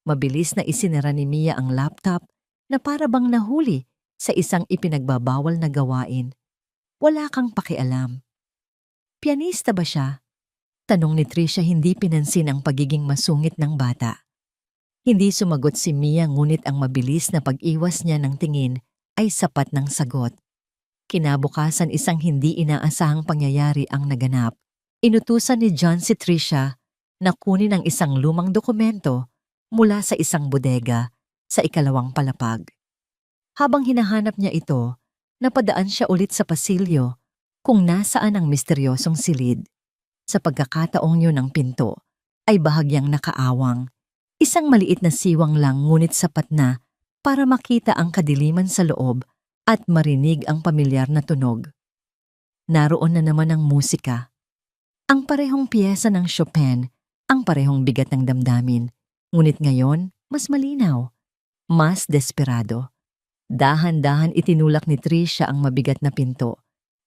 Mabilis na isinara ni Mia ang laptop na para bang nahuli sa isang ipinagbabawal na gawain. Wala kang pakialam. Pianista ba siya? Tanong ni Tricia, hindi pinansin ang pagiging masungit ng bata. Hindi sumagot si Mia, ngunit ang mabilis na pag-iwas niya ng tingin ay sapat ng sagot. Kinabukasan, isang hindi inaasahang pangyayari ang naganap. Inutusan ni John si Tricia na kunin ang isang lumang dokumento mula sa isang bodega sa ikalawang palapag. Habang hinahanap niya ito, napadaan siya ulit sa pasilyo kung nasaan ang misteryosong silid. Sa pagkakataong yun, ang pinto ay bahagyang nakaawang. Isang maliit na siwang lang, ngunit sapat na para makita ang kadiliman sa loob at marinig ang pamilyar na tunog. Naroon na naman ang musika. Ang parehong piyesa ng Chopin, ang parehong bigat ng damdamin. Ngunit ngayon, mas malinaw, mas desperado. Dahan-dahan itinulak ni Tricia ang mabigat na pinto.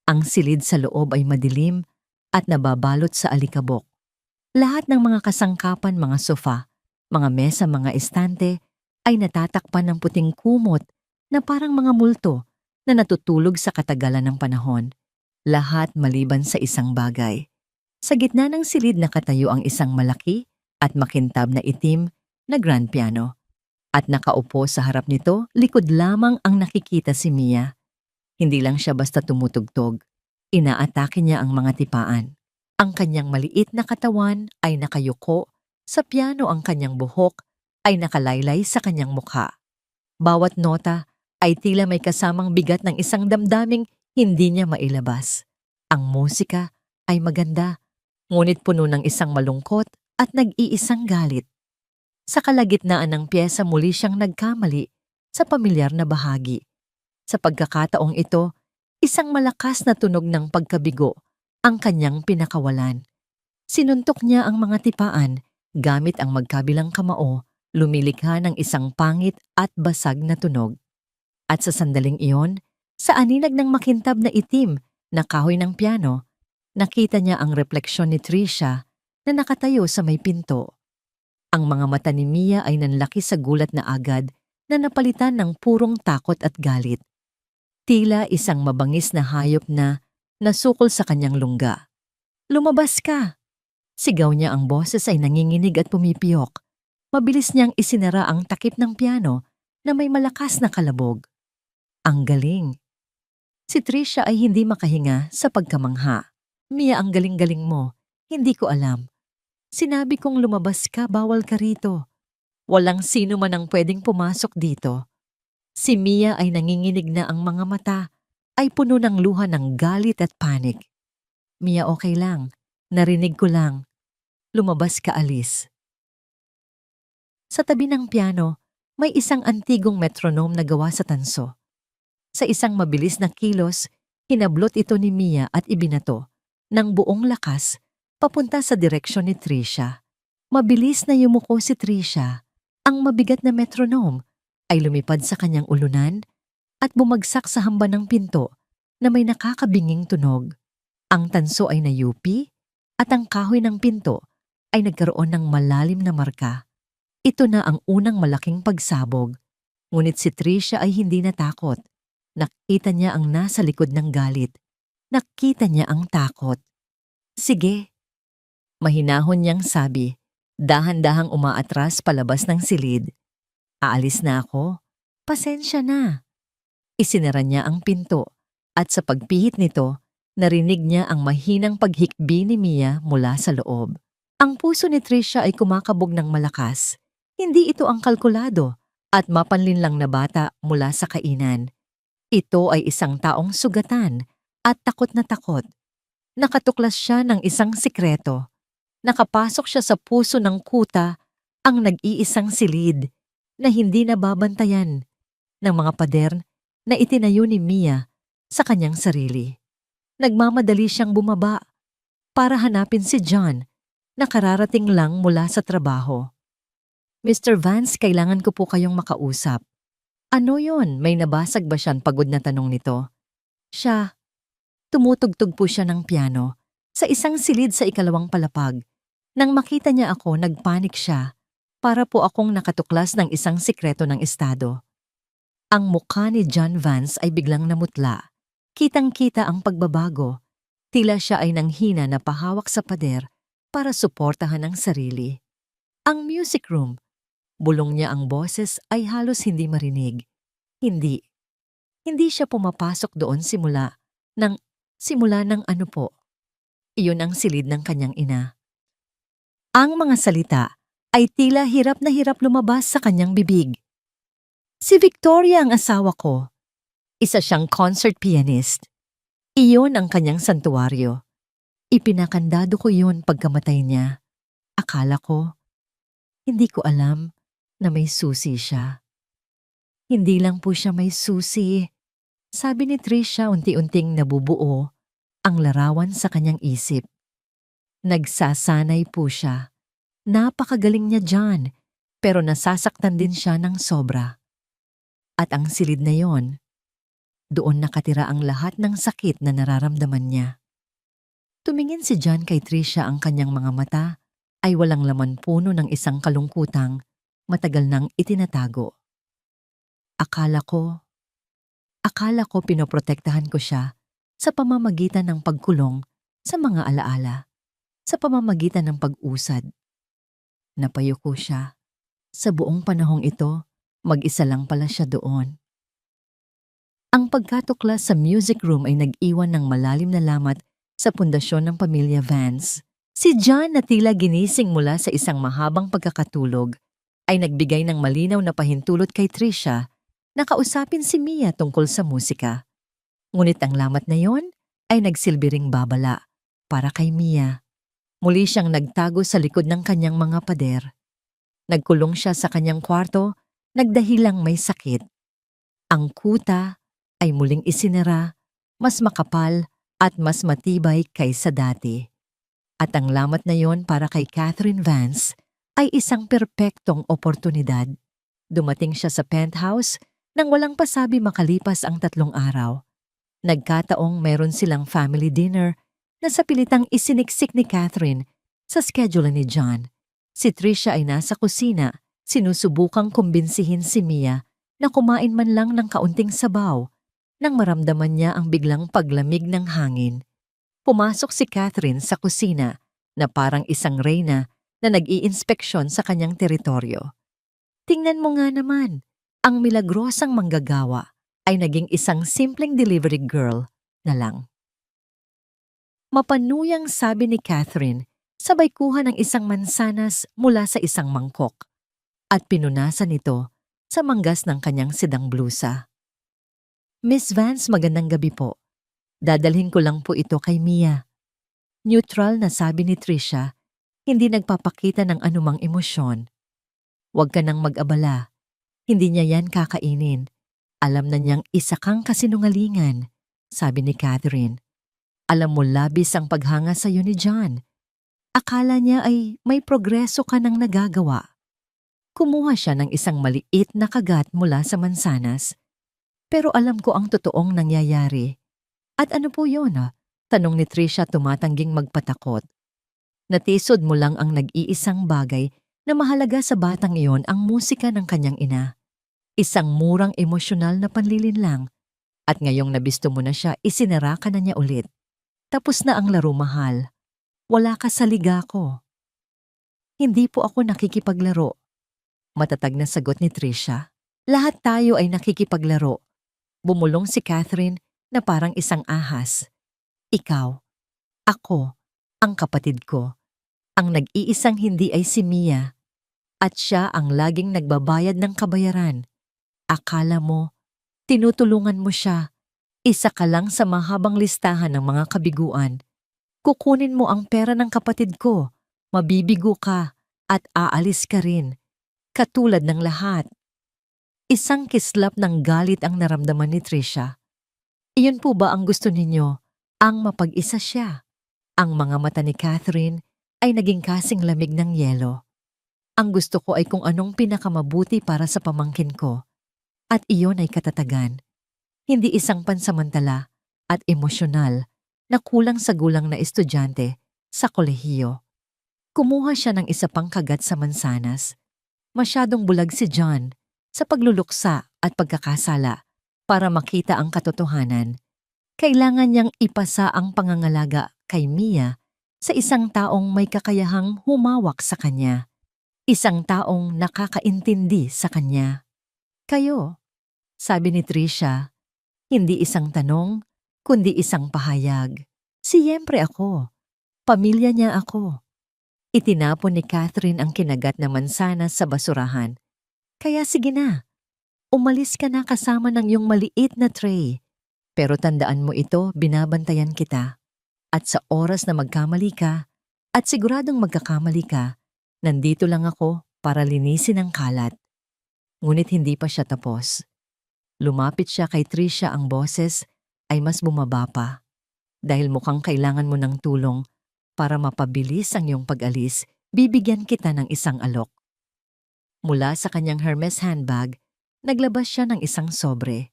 Ang silid sa loob ay madilim at nababalot sa alikabok. Lahat ng mga kasangkapan, mga sofa, mga mesa, mga estante ay natatakpan ng puting kumot na parang mga multo na natutulog sa katagalan ng panahon. Lahat maliban sa isang bagay. Sa gitna ng silid nakatayo ang isang malaki at makintab na itim na grand piano. At nakaupo sa harap nito, likod lamang ang nakikita si Mia. Hindi lang siya basta tumutugtog. Inaatake niya ang mga tipaan. Ang kanyang maliit na katawan ay nakayuko, sa piano ang kanyang buhok ay nakalaylay sa kanyang mukha. Bawat nota ay tila may kasamang bigat ng isang damdaming hindi niya mailabas. Ang musika ay maganda, ngunit puno ng isang malungkot at nag-iisang galit. Sa kalagitnaan ng piyesa, muli siyang nagkamali sa pamilyar na bahagi. Sa pagkakataong ito, isang malakas na tunog ng pagkabigo ang kanyang pinakawalan. Sinuntok niya ang mga tipaan gamit ang magkabilang kamao, lumilikha ng isang pangit at basag na tunog. At sa sandaling iyon, sa aninag ng makintab na itim na kahoy ng piano, nakita niya ang refleksyon ni Tricia na nakatayo sa may pinto. Ang mga mata ni Mia ay nanlaki sa gulat na agad na napalitan ng purong takot at galit. Tila isang mabangis na hayop na nasukol sa kanyang lungga. "Lumabas ka!" Sigaw niya, ang boses ay nanginginig at pumipiyok. Mabilis niyang isinara ang takip ng piano na may malakas na kalabog. Ang galing! Si Tricia ay hindi makahinga sa pagkamangha. "Mia, ang galing-galing mo. Hindi ko alam. Sinabi kong lumabas ka, bawal ka rito. Walang sino man ang pwedeng pumasok dito." Si Mia ay nanginginig na, ang mga mata ay puno ng luha ng galit at panik. "Mia, okay lang. Narinig ko lang. Lumabas ka, alis." Sa tabi ng piano, may isang antigong metronome na gawa sa tanso. Sa isang mabilis na kilos, hinablot ito ni Mia at ibinato ng buong lakas papunta sa direksyon ni Tricia. Mabilis na yumuko si Tricia. Ang mabigat na metronome ay lumipad sa kanyang ulunan at bumagsak sa hamban ng pinto na may nakakabinging tunog. Ang tanso ay nayupi at ang kahoy ng pinto ay nagkaroon ng malalim na marka. Ito na ang unang malaking pagsabog. Ngunit si Tricia ay hindi natakot. Nakita niya ang nasa likod ng galit. Nakita niya ang takot. "Sige." Mahinahon niyang sabi, dahan-dahang umaatras palabas ng silid. "Aalis na ako. Pasensya na." Isinara niya ang pinto at sa pagpihit nito, Narinig niya ang mahinang paghikbi ni Mia mula sa loob. Ang puso ni Trisha ay kumakabog ng malakas. Hindi ito ang kalkulado at mapanlinlang na bata mula sa kainan. Ito ay isang taong sugatan at takot na takot. Nakatuklas siya ng isang sikreto. Nakapasok siya sa puso ng kuta, ang nag-iisang silid na hindi nababantayan ng mga pader na itinayo ni Mia sa kanyang sarili. Nagmamadali siyang bumaba para hanapin si John na kararating lang mula sa trabaho. Mr. Vance, kailangan ko po kayong makausap. Ano yon? May nabasag ba siyang pagod na tanong nito? Siya, tumutugtog po siya ng piano sa isang silid sa ikalawang palapag. Nang makita niya ako, nagpanik siya para po akong nakatuklas ng isang sikreto ng estado. Ang mukha ni John Vance ay biglang namutla. Kitang-kita ang pagbabago. Tila siya ay nanghina na pahawak sa pader para suportahan ang sarili. Ang music room, bulong niya ang boses ay halos hindi marinig. Hindi. Hindi siya pumapasok doon simula ng ano po. Iyon ang silid ng kanyang ina. Ang mga salita ay tila hirap na hirap lumabas sa kanyang bibig. Si Victoria ang asawa ko. Isa siyang concert pianist. Iyon ang kanyang santuwaryo. Ipinakandado ko iyon pagkamatay niya. Akala ko, hindi ko alam na may susi siya. Hindi lang po siya may susi. Sabi ni Trisha, unti-unting nabubuo ang larawan sa kanyang isip. Nagsasanay po siya. Napakagaling niya dyan, pero nasasaktan din siya ng sobra. At ang silid na yon, doon nakatira ang lahat ng sakit na nararamdaman niya. Tumingin si John kay Trisha, ang kanyang mga mata ay walang laman, puno ng isang kalungkutang matagal nang itinatago. Akala ko pinoprotektahan ko siya sa pamamagitan ng pagkulong sa mga alaala, sa pamamagitan ng pag-usad. Napayuko siya. Sa buong panahong ito, mag-isa lang pala siya doon. Ang pagkatuklas sa music room ay nag-iwan ng malalim na lamat sa pundasyon ng pamilya Vance. Si John, na tila ginising mula sa isang mahabang pagkakatulog, ay nagbigay ng malinaw na pahintulot kay Trisha na kausapin si Mia tungkol sa musika. Ngunit ang lamat na yon ay nagsilbi ring babala para kay Mia. Muli siyang nagtago sa likod ng kanyang mga pader. Nagkulong siya sa kanyang kwarto, nagdahilang may sakit. Ang kuta ay muling isinara, mas makapal at mas matibay kaysa dati. At ang lamat na yon para kay Catherine Vance ay isang perpektong oportunidad. Dumating siya sa penthouse nang walang pasabi makalipas ang 3 araw. Nagkataong meron silang family dinner na sa pilitang isiniksik ni Catherine sa schedule ni John. Si Trisha ay nasa kusina, sinusubukang kumbinsihin si Mia na kumain man lang ng kaunting sabaw nang maramdaman niya ang biglang paglamig ng hangin. Pumasok si Catherine sa kusina na parang isang reyna na nag-iinspeksyon sa kanyang teritoryo. Tingnan mo nga naman, ang milagrosang manggagawa ay naging isang simpleng delivery girl na lang. Mapanuyang sabi ni Catherine, sabay kuha ng isang mansanas mula sa isang mangkok at pinunasan ito sa manggas ng kanyang sidang blusa. Miss Vance, magandang gabi po. Dadalhin ko lang po ito kay Mia. Neutral na sabi ni Trisha, hindi nagpapakita ng anumang emosyon. Huwag ka nang mag-abala. Hindi niya yan kakainin. Alam na niyang isa kang kasinungalingan, sabi ni Catherine. Alam mo labis ang paghanga sa iyo ni John. Akala niya ay may progreso ka nang nagagawa. Kumuha siya ng isang maliit na kagat mula sa mansanas. Pero alam ko ang totoong nangyayari. At ano po yun? Tanong ni Trisha, tumatangging magpatakot. Natisod mo lang ang nag-iisang bagay na mahalaga sa batang iyon, ang musika ng kanyang ina. Isang murang emosyonal na panlilinlang. At ngayong nabisto mo na siya, isinara ka na niya ulit. Tapos na ang laro, mahal. Wala ka sa liga ko. Hindi po ako nakikipaglaro. Matatag na sagot ni Trisha. Lahat tayo ay nakikipaglaro. Bumulong si Catherine na parang isang ahas. Ikaw, ako, ang kapatid ko. Ang nag-iisang hindi ay si Mia at siya ang laging nagbabayad ng kabayaran. Akala mo, tinutulungan mo siya. Isa ka lang sa mahabang listahan ng mga kabiguan. Kukunin mo ang pera ng kapatid ko, mabibigo ka, at aalis ka rin. Katulad ng lahat. Isang kislap ng galit ang naramdaman ni Trisha. Iyon po ba ang gusto ninyo? Ang mapag-isa siya. Ang mga mata ni Catherine ay naging kasing lamig ng yelo. Ang gusto ko ay kung anong pinakamabuti para sa pamangkin ko. At iyon ay katatagan. Hindi isang pansamantala at emosyonal na kulang sa gulang na estudyante sa kolehiyo. Kumuha siya ng isa pang kagat sa mansanas. Masyadong bulag si John sa pagluluksa at pagkakasala para makita ang katotohanan. Kailangan niyang ipasa ang pangangalaga kay Mia sa isang taong may kakayahang humawak sa kanya. Isang taong nakakaintindi sa kanya. Kayo, sabi ni Trisha, hindi isang tanong, kundi isang pahayag. Siyempre ako. Pamilya niya ako. Itinapon ni Catherine ang kinagat na mansanas sa basurahan. Kaya sige na, umalis ka na kasama ng iyong maliit na tray. Pero tandaan mo ito, binabantayan kita. At sa oras na magkamali ka, at siguradong magkakamali ka, nandito lang ako para linisin ang kalat. Ngunit hindi pa siya tapos. Lumapit siya kay Trisha, ang boses ay mas bumaba pa. Dahil mukhang kailangan mo ng tulong para mapabilis ang iyong pag-alis, bibigyan kita ng isang alok. Mula sa kanyang Hermes handbag, naglabas siya ng isang sobre.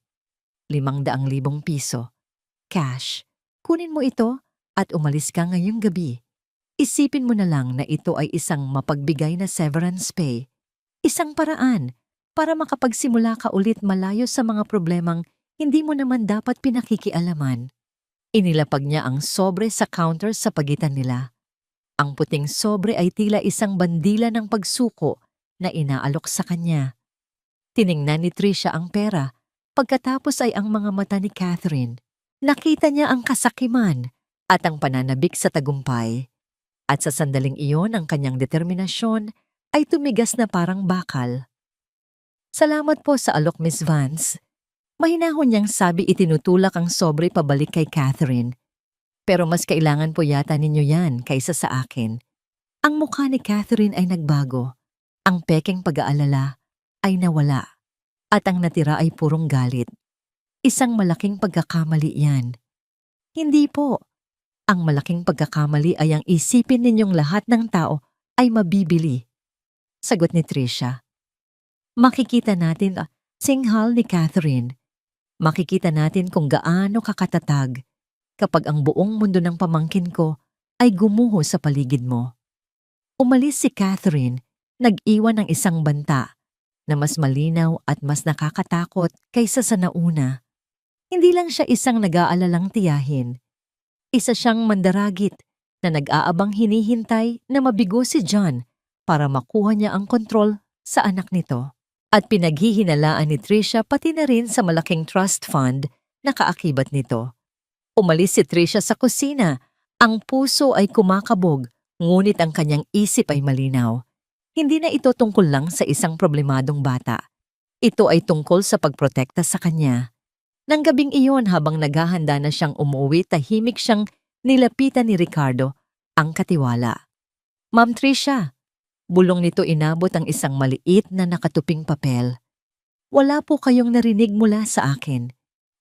500,000 piso. Cash. Kunin mo ito at umalis ka ngayong gabi. Isipin mo na lang na ito ay isang mapagbigay na severance pay. Isang paraan para makapagsimula ka ulit malayo sa mga problemang hindi mo naman dapat pinakikialaman. Inilapag niya ang sobre sa counter sa pagitan nila. Ang puting sobre ay tila isang bandila ng pagsuko na inaalok sa kanya. Tiningnan ni Trisha ang pera, pagkatapos ay ang mga mata ni Catherine. Nakita niya ang kasakiman at ang pananabik sa tagumpay. At sa sandaling iyon ang kanyang determinasyon ay tumigas na parang bakal. Salamat po sa alok, Miss Vance. Mahinahon niyang sabi, itinutulak ang sobre pabalik kay Catherine. Pero mas kailangan po yata ninyo yan kaysa sa akin. Ang mukha ni Catherine ay nagbago. Ang pekeng pag-aalala ay nawala. At ang natira ay purong galit. Isang malaking pagkakamali yan. Hindi po. Ang malaking pagkakamali ay ang isipin ninyong lahat ng tao ay mabibili. Sagot ni Trisha. Makikita natin, singhal ni Catherine. Makikita natin kung gaano kakatatag kapag ang buong mundo ng pamangkin ko ay gumuho sa paligid mo. Umalis si Catherine, nag-iwan ng isang banta na mas malinaw at mas nakakatakot kaysa sa nauna. Hindi lang siya isang nag-aalalang tiyahin. Isa siyang mandaragit na nag-aabang hinihintay na mabigo si John para makuha niya ang kontrol sa anak nito. At pinaghihinalaan ni Trisha pati na rin sa malaking trust fund na kaakibat nito. Umalis si Trisha sa kusina. Ang puso ay kumakabog, ngunit ang kanyang isip ay malinaw. Hindi na ito tungkol lang sa isang problemadong bata. Ito ay tungkol sa pagprotekta sa kanya. Nang gabing iyon, habang naghahanda na siyang umuwi, tahimik siyang nilapitan ni Ricardo, ang katiwala. Ma'am Trisha, bulong nito inabot ang isang maliit na nakatuping papel. Wala po kayong narinig mula sa akin.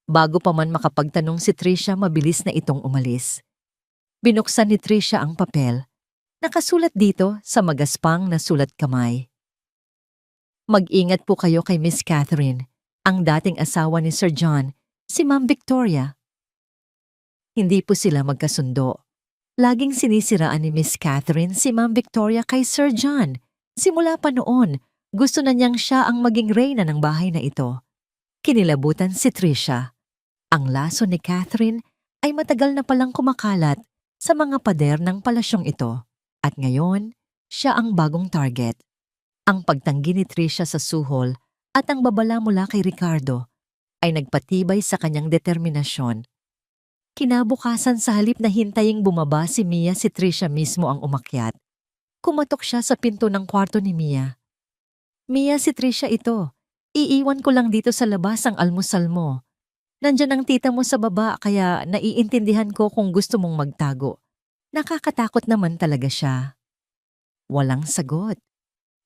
Bago pa man makapagtanong si Trisha, mabilis na itong umalis. Binuksan ni Trisha ang papel. Nakasulat dito sa magaspang na sulat kamay. Mag-ingat po kayo kay Miss Catherine, ang dating asawa ni Sir John, si Ma'am Victoria. Hindi po sila magkasundo. Laging sinisiraan ni Miss Catherine si Ma'am Victoria kay Sir John. Simula pa noon, gusto na niyang siya ang maging reyna ng bahay na ito. Kinilabutan si Trisha. Ang laso ni Catherine ay matagal na palang kumakalat sa mga pader ng palasyong ito. At ngayon, siya ang bagong target. Ang pagtanggi ni Trisha sa suhol at ang babala mula kay Ricardo ay nagpatibay sa kanyang determinasyon. Kinabukasan sa halip na hintaying bumaba si Mia, si Trisha mismo ang umakyat. Kumatok siya sa pinto ng kwarto ni Mia. Mia, si Trisha ito. Iiwan ko lang dito sa labas ang almusal mo. Nandyan ang tita mo sa baba kaya naiintindihan ko kung gusto mong magtago. Nakakatakot naman talaga siya. Walang sagot.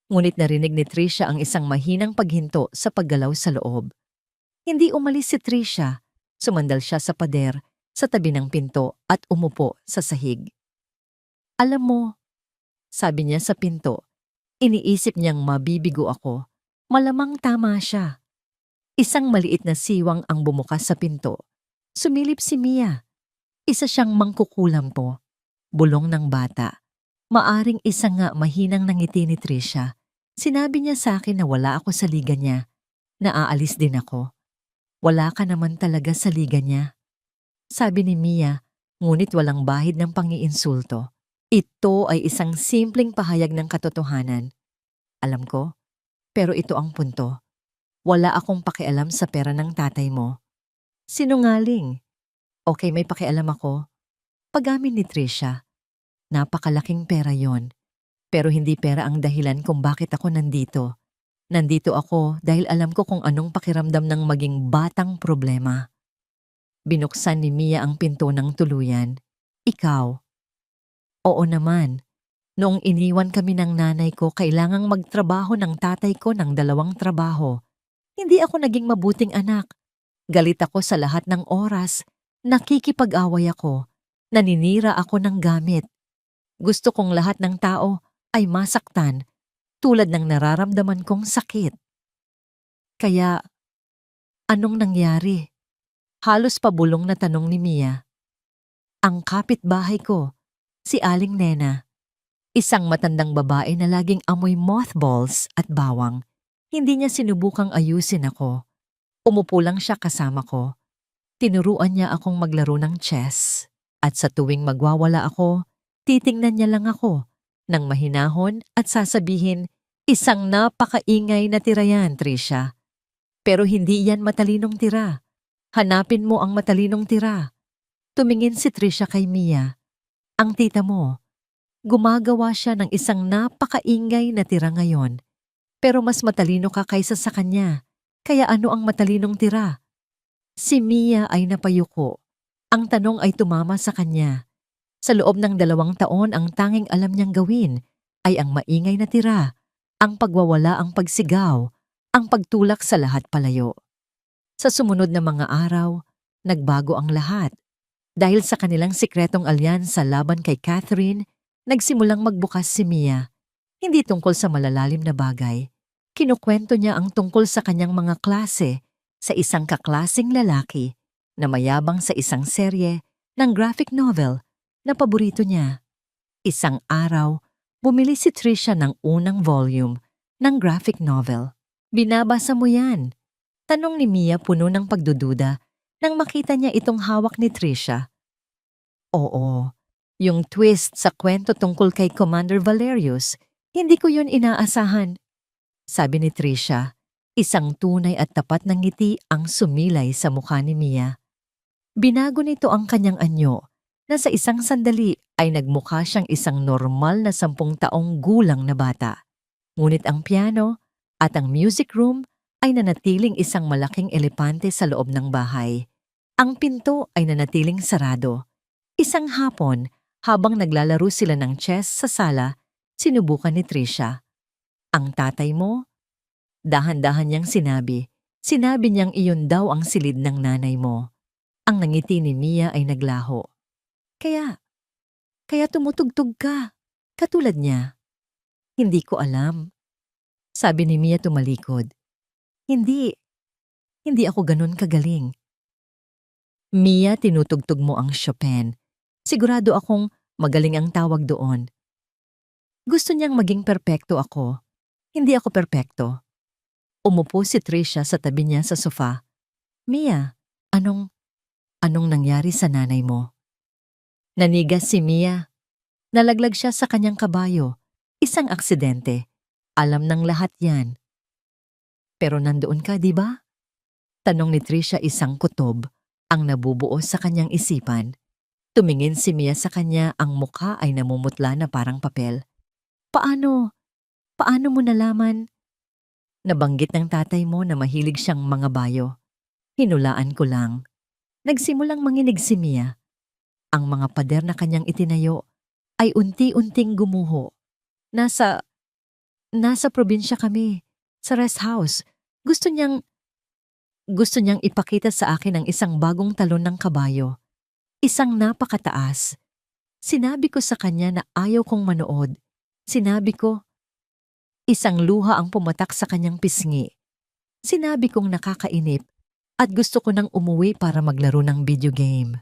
Ngunit narinig ni Trisha ang isang mahinang paghinto sa paggalaw sa loob. Hindi umalis si Trisha. Sumandal siya sa pader, sa tabi ng pinto at umupo sa sahig. Alam mo, sabi niya sa pinto, iniisip niyang mabibigo ako. Malamang tama siya. Isang maliit na siwang ang bumukas sa pinto. Sumilip si Mia. Isa siyang mangkukulampo. Bulong ng bata. Maaring isa nga mahinang nangiti ni Trisha. Sinabi niya sa akin na wala ako sa liga niya. Naaalis din ako. Wala ka naman talaga sa liga niya. Sabi ni Mia, ngunit walang bahid ng pangiinsulto. Ito ay isang simpleng pahayag ng katotohanan. Alam ko, pero ito ang punto. Wala akong pakialam sa pera ng tatay mo. Sinungaling. Okay, may pakialam ako. Pag-amin ni Trisha. Napakalaking pera yon. Pero hindi pera ang dahilan kung bakit ako nandito. Nandito ako dahil alam ko kung anong pakiramdam ng maging batang problema. Binuksan ni Mia ang pinto ng tuluyan. Ikaw? Oo naman. Noong iniwan kami ng nanay ko, kailangang magtrabaho ng tatay ko ng 2 trabaho. Hindi ako naging mabuting anak. Galit ako sa lahat ng oras. Nakikipag-away ako. Naninira ako ng gamit. Gusto kong lahat ng tao ay masaktan tulad ng nararamdaman kong sakit. Kaya, anong nangyari? Halos pabulong na tanong ni Mia. Ang kapitbahay ko, si Aling Nena. Isang matandang babae na laging amoy mothballs at bawang. Hindi niya sinubukang ayusin ako. Umupo lang siya kasama ko. Tinuruan niya akong maglaro ng chess. At sa tuwing magwawala ako, titingnan niya lang ako nang mahinahon at sasabihin, isang napakaingay na tira yan, Trisha. Pero hindi yan matalinong tira. Hanapin mo ang matalinong tira. Tumingin si Trisha kay Mia. Ang tita mo, gumagawa siya ng isang napakaingay na tira ngayon. Pero mas matalino ka kaysa sa kanya. Kaya ano ang matalinong tira? Si Mia ay napayuko. Ang tanong ay tumama sa kanya. Sa loob ng 2 taon, ang tanging alam niyang gawin ay ang maingay na tira, ang pagwawala, ang pagsigaw, ang pagtulak sa lahat palayo. Sa sumunod na mga araw, nagbago ang lahat. Dahil sa kanilang sikretong alyansa laban kay Catherine, nagsimulang magbukas si Mia. Hindi tungkol sa malalalim na bagay. Kinukwento niya ang tungkol sa kanyang mga klase sa isang kaklaseng lalaki na mayabang sa isang serye ng graphic novel na paborito niya. Isang araw, bumili si Trisha ng unang volume ng graphic novel. Binabasa mo yan? Tanong ni Mia puno ng pagdududa nang makita niya itong hawak ni Trisha. Oo, yung twist sa kwento tungkol kay Commander Valerius, hindi ko yun inaasahan. Sabi ni Trisha, isang tunay at tapat na ngiti ang sumilay sa mukha ni Mia. Binago nito ang kanyang anyo na sa isang sandali ay nagmukha siyang isang normal na 10 taong gulang na bata. Ngunit ang piano at ang music room ay nanatiling isang malaking elepante sa loob ng bahay. Ang pinto ay nanatiling sarado. Isang hapon, habang naglalaro sila ng chess sa sala, sinubukan ni Trisha. Ang tatay mo? Dahan-dahan niyang sinabi. Sinabi niyang iyon daw ang silid ng nanay mo. Ang nangiti ni Mia ay naglaho. Kaya tumutugtog ka, katulad niya. Hindi ko alam. Sabi ni Mia tumalikod. Hindi ako ganun kagaling. Mia, tinutugtog mo ang Chopin. Sigurado akong magaling ang tawag doon. Gusto niyang maging perpekto ako. Hindi ako perpekto. Umupo si Trisha sa tabi niya sa sofa. Mia, anong nangyari sa nanay mo? Nanigas si Mia. Nalaglag siya sa kanyang kabayo. Isang aksidente. Alam ng lahat yan. Pero nandoon ka, di ba? Tanong ni Trisha isang kutob. Ang nabubuo sa kanyang isipan, tumingin si Mia sa kanya, ang mukha ay namumutla na parang papel. Paano? Paano mo nalaman? Nabanggit ng tatay mo na mahilig siyang mga bayo. Hinulaan ko lang. Nagsimulang manginig si Mia. Ang mga pader na kanyang itinayo ay unti-unting gumuho. Nasa probinsya kami, sa rest house. Gusto niyang, gusto niyang ipakita sa akin ang isang bagong talon ng kabayo. Isang napakataas. Sinabi ko sa kanya na ayaw kong manood. Sinabi ko, isang luha ang pumatak sa kanyang pisngi. Sinabi kong nakakainip at gusto ko nang umuwi para maglaro ng video game.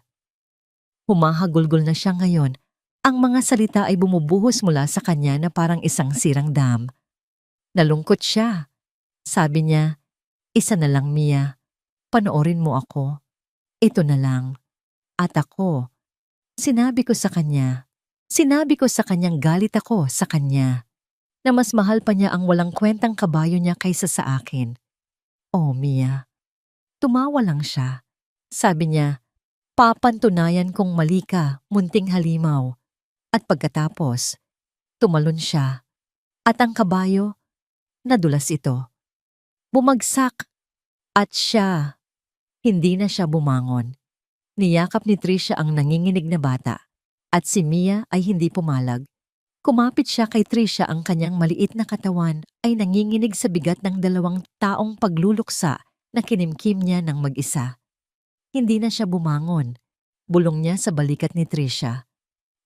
Humahagulgol na siya ngayon. Ang mga salita ay bumubuhos mula sa kanya na parang isang sirang dam. Nalungkot siya. Sabi niya, isa na lang Mia, panoorin mo ako. Ito na lang. At ako, sinabi ko sa kanyang galit ako sa kanya, na mas mahal pa niya ang walang kwentang kabayo niya kaysa sa akin. Oh Mia, tumawa lang siya. Sabi niya, papantunayan kong mali ka, munting halimaw. At pagkatapos, tumalon siya. At ang kabayo, nadulas ito. Bumagsak. At siya, hindi na siya bumangon. Niyakap ni Trisha ang nanginginig na bata. At si Mia ay hindi pumalag. Kumapit siya kay Trisha, ang kanyang maliit na katawan ay nanginginig sa bigat ng dalawang taong pagluluksa na kinimkim niya ng mag-isa. Hindi na siya bumangon. Bulong niya sa balikat ni Trisha.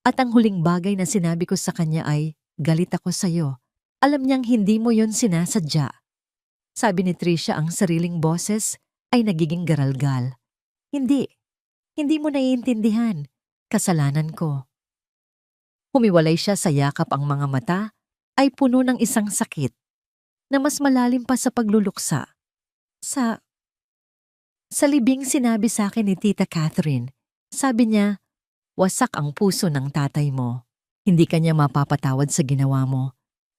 At ang huling bagay na sinabi ko sa kanya ay, galit ako sa'yo. Alam niyang hindi mo yon sinasadya. Sabi ni Trisha, ang sariling boses ay nagiging garalgal. Hindi mo naiintindihan. Kasalanan ko. Humiwalay siya sa yakap, ang mga mata ay puno ng isang sakit na mas malalim pa sa pagluluksa. Sa libing sinabi sa akin ni Tita Catherine, sabi niya, wasak ang puso ng tatay mo. Hindi ka niya mapapatawad sa ginawa mo.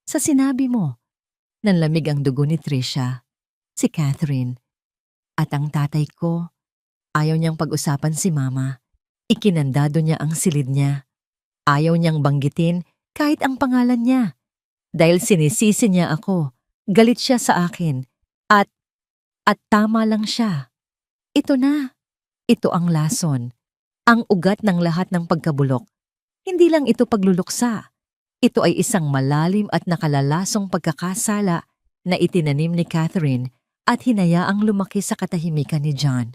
Sa sinabi mo. Nanlamig ang dugo ni Trisha. Si Catherine. At ang tatay ko, ayaw niyang pag-usapan si Mama. Ikinandado niya ang silid niya. Ayaw niyang banggitin kahit ang pangalan niya. Dahil sinisisi niya ako. Galit siya sa akin. At tama lang siya. Ito na. Ito ang lason. Ang ugat ng lahat ng pagkabulok. Hindi lang ito pagluluksa. Ito ay isang malalim at nakalalasong pagkakasala na itinanim ni Catherine at hinayaang lumaki sa katahimikan ni John.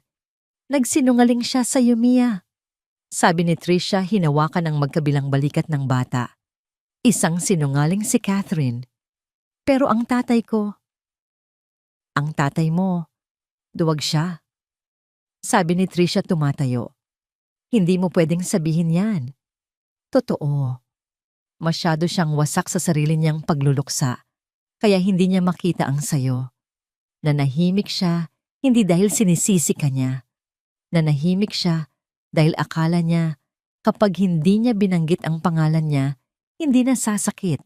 Nagsinungaling siya sa iyo, Mia. Sabi ni Trisha, hinawakan ang magkabilang balikat ng bata. Isang sinungaling si Catherine. Pero ang tatay mo, duwag siya. Sabi ni Trisha, tumatayo. Hindi mo pwedeng sabihin yan. Totoo. Masyado siyang wasak sa sarili niyang pagluluksa, kaya hindi niya makita ang sayo. Nanahimik siya, hindi dahil sinisisi ka niya. Nanahimik siya dahil akala niya kapag hindi niya binanggit ang pangalan niya, hindi na sasakit.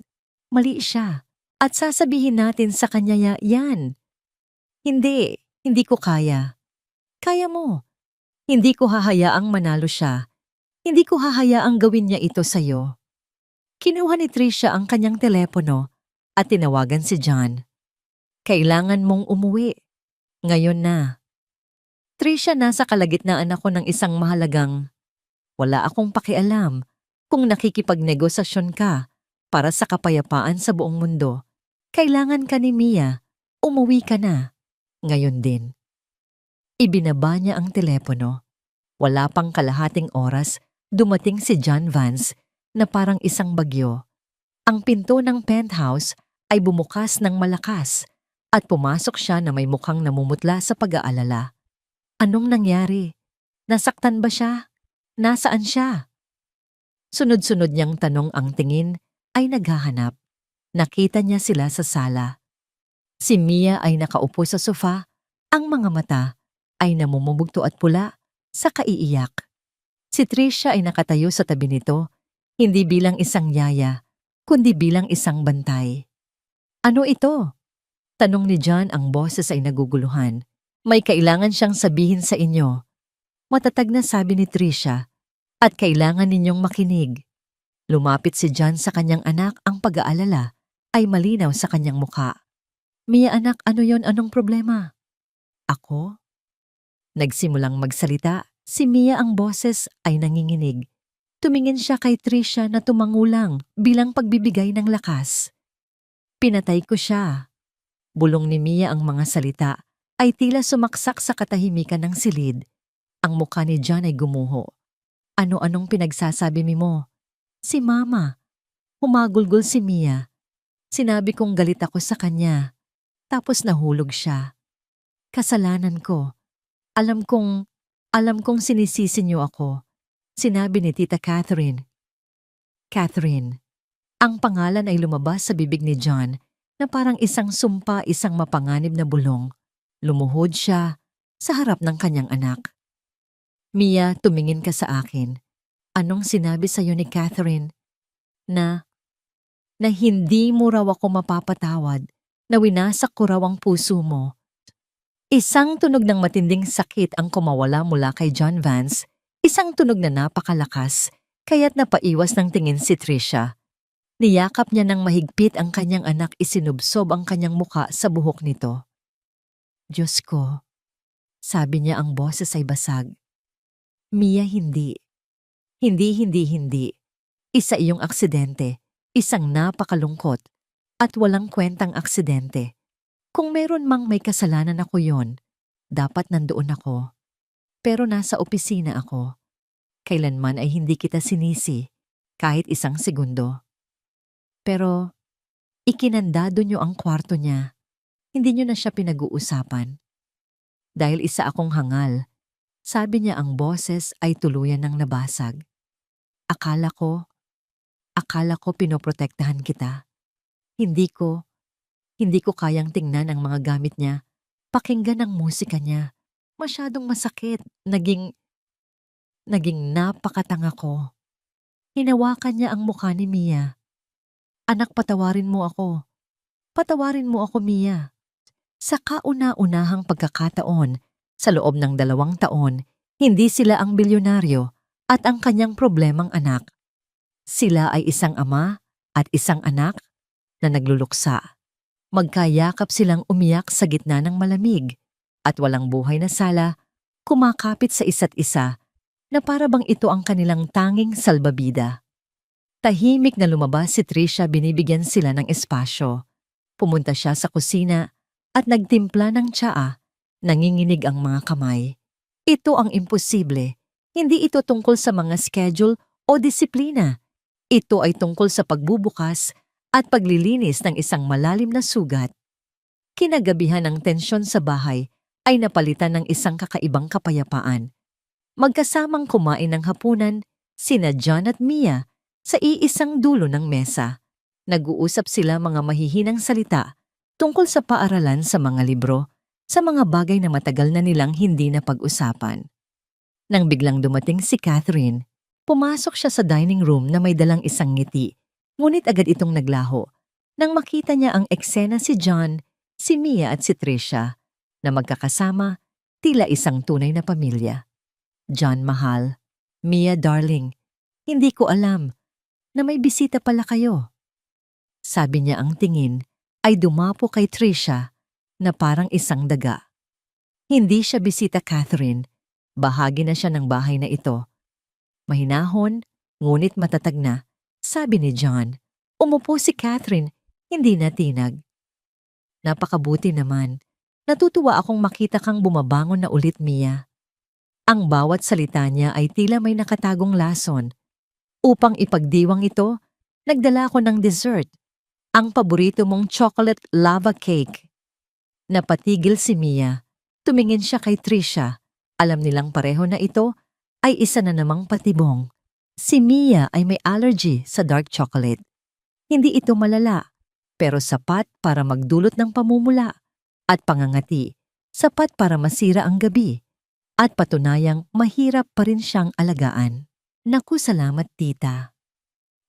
Mali siya. At sasabihin natin sa kanya yan. Hindi ko kaya. Kaya mo. Hindi ko hahayaang manalo siya. Hindi ko hahayaang gawin niya ito sa'yo. Kinuha ni Trisha ang kanyang telepono at tinawagan si John. Kailangan mong umuwi. Ngayon na. Trisha, nasa kalagitnaan ako ng isang mahalagang. Wala akong pakialam kung nakikipagnegosasyon ka para sa kapayapaan sa buong mundo. Kailangan ka ni Mia. Umuwi ka na. Ngayon din. Ibinaba niya ang telepono. Wala pang kalahating oras, dumating si John Vance na parang isang bagyo. Ang pinto ng penthouse ay bumukas ng malakas at pumasok siya na may mukhang namumutla sa pag-aalala. Anong nangyari? Nasaktan ba siya? Nasaan siya? Sunod-sunod niyang tanong, ang tingin ay naghahanap. Nakita niya sila sa sala. Si Mia ay nakaupo sa sofa, ang mga mata ay namumubugto at pula sa kaiiyak. Si Trisha ay nakatayo sa tabi nito, hindi bilang isang yaya, kundi bilang isang bantay. Ano ito? Tanong ni John, ang boses ay naguguluhan. May kailangan siyang sabihin sa inyo. Matatag na sabi ni Trisha, at kailangan ninyong makinig. Lumapit si John sa kanyang anak, ang pag-aalala ay malinaw sa kanyang muka. Mia anak, ano yon? Anong problema? Ako? Nagsimulang magsalita, si Mia ang boses ay nanginginig. Tumingin siya kay Trisha na tumangulang bilang pagbibigay ng lakas. Pinatay ko siya. Bulong ni Mia ang mga salita ay tila sumaksak sa katahimikan ng silid. Ang mukha ni John ay gumuho. Ano-anong pinagsasabi mo? Si Mama. Humagulgol si Mia. Sinabi kong galit ako sa kanya. Tapos nahulog siya. Kasalanan ko. Alam kong sinisisi niyo ako. Sinabi ni Tita Catherine. Catherine. Ang pangalan ay lumabas sa bibig ni John na parang isang sumpa, isang mapanganib na bulong. Lumuhod siya sa harap ng kanyang anak. Mia, tumingin ka sa akin. Anong sinabi sa'yo ni Catherine? Na hindi mo raw ako mapapatawad, na winasak ko raw ang puso mo. Isang tunog ng matinding sakit ang kumawala mula kay John Vance, isang tunog na napakalakas, kaya't napaiwas ng tingin si Trisha. Niyakap niya ng mahigpit ang kanyang anak, isinubsob ang kanyang muka sa buhok nito. Diyos ko, sabi niya, ang boses ay basag. Mia, hindi. Hindi. Isa iyong aksidente, isang napakalungkot at walang kwentang aksidente. Kung meron mang may kasalanan ako yon, dapat nandoon ako. Pero nasa opisina ako. Kailanman ay hindi kita sinisi, kahit isang segundo. Pero ikinandado niyo ang kwarto niya. Hindi niyo na siya pinag-uusapan. Dahil isa akong hangal, sabi niya, ang boses ay tuluyan ng nabasag. Akala ko pinoprotektahan kita. Hindi ko kayang tingnan ang mga gamit niya, pakinggan ang musika niya. Masyadong masakit, naging napakatanga ko. Hinawakan niya ang mukha ni Mia. Anak, patawarin mo ako. Patawarin mo ako, Mia. Sa kauna-unahang pagkakataon, sa loob ng 2 taon, hindi sila ang bilyonaryo at ang kanyang problemang anak. Sila ay isang ama at isang anak na nagluluksa. Magkayakap silang umiyak sa gitna ng malamig at walang buhay na sala, kumakapit sa isa't isa na para bang ito ang kanilang tanging salbabida. Tahimik na lumabas si Trisha, binibigyan sila ng espasyo. Pumunta siya sa kusina at nagtimpla ng tsaa. Nanginginig ang mga kamay. Ito ang imposible. Hindi ito tungkol sa mga schedule o disiplina. Ito ay tungkol sa pagbubukas at paglilinis ng isang malalim na sugat. Kinagabihan ng tensyon sa bahay ay napalitan ng isang kakaibang kapayapaan. Magkasamang kumain ng hapunan, sina John at Mia sa iisang dulo ng mesa. Nag-uusap sila mga mahihinang salita tungkol sa paaralan, sa mga libro, sa mga bagay na matagal na nilang hindi na pag-usapan. Nang biglang dumating si Catherine, pumasok siya sa dining room na may dalang isang ngiti, ngunit agad itong naglaho nang makita niya ang eksena, si John, si Mia at si Trisha, na magkakasama, tila isang tunay na pamilya. John, mahal. Mia, darling. Hindi ko alam na may bisita pala kayo. Sabi niya, ang tingin ay dumapo kay Trisha na parang isang daga. Hindi siya bisita, Catherine. Bahagi na siya ng bahay na ito. Mahinahon, ngunit matatag na, sabi ni John. Umupo si Catherine, hindi natinag. Napakabuti naman. Natutuwa akong makita kang bumabangon na ulit, Mia. Ang bawat salita niya ay tila may nakatagong lason. Upang ipagdiwang ito, nagdala ko ng dessert, ang paborito mong chocolate lava cake. Napatigil si Mia. Tumingin siya kay Trisha. Alam nilang pareho na ito ay isa na namang patibong. Si Mia ay may allergy sa dark chocolate. Hindi ito malala, pero sapat para magdulot ng pamumula at pangangati, sapat para masira ang gabi, at patunayang mahirap pa rin siyang alagaan. Naku, salamat, tita.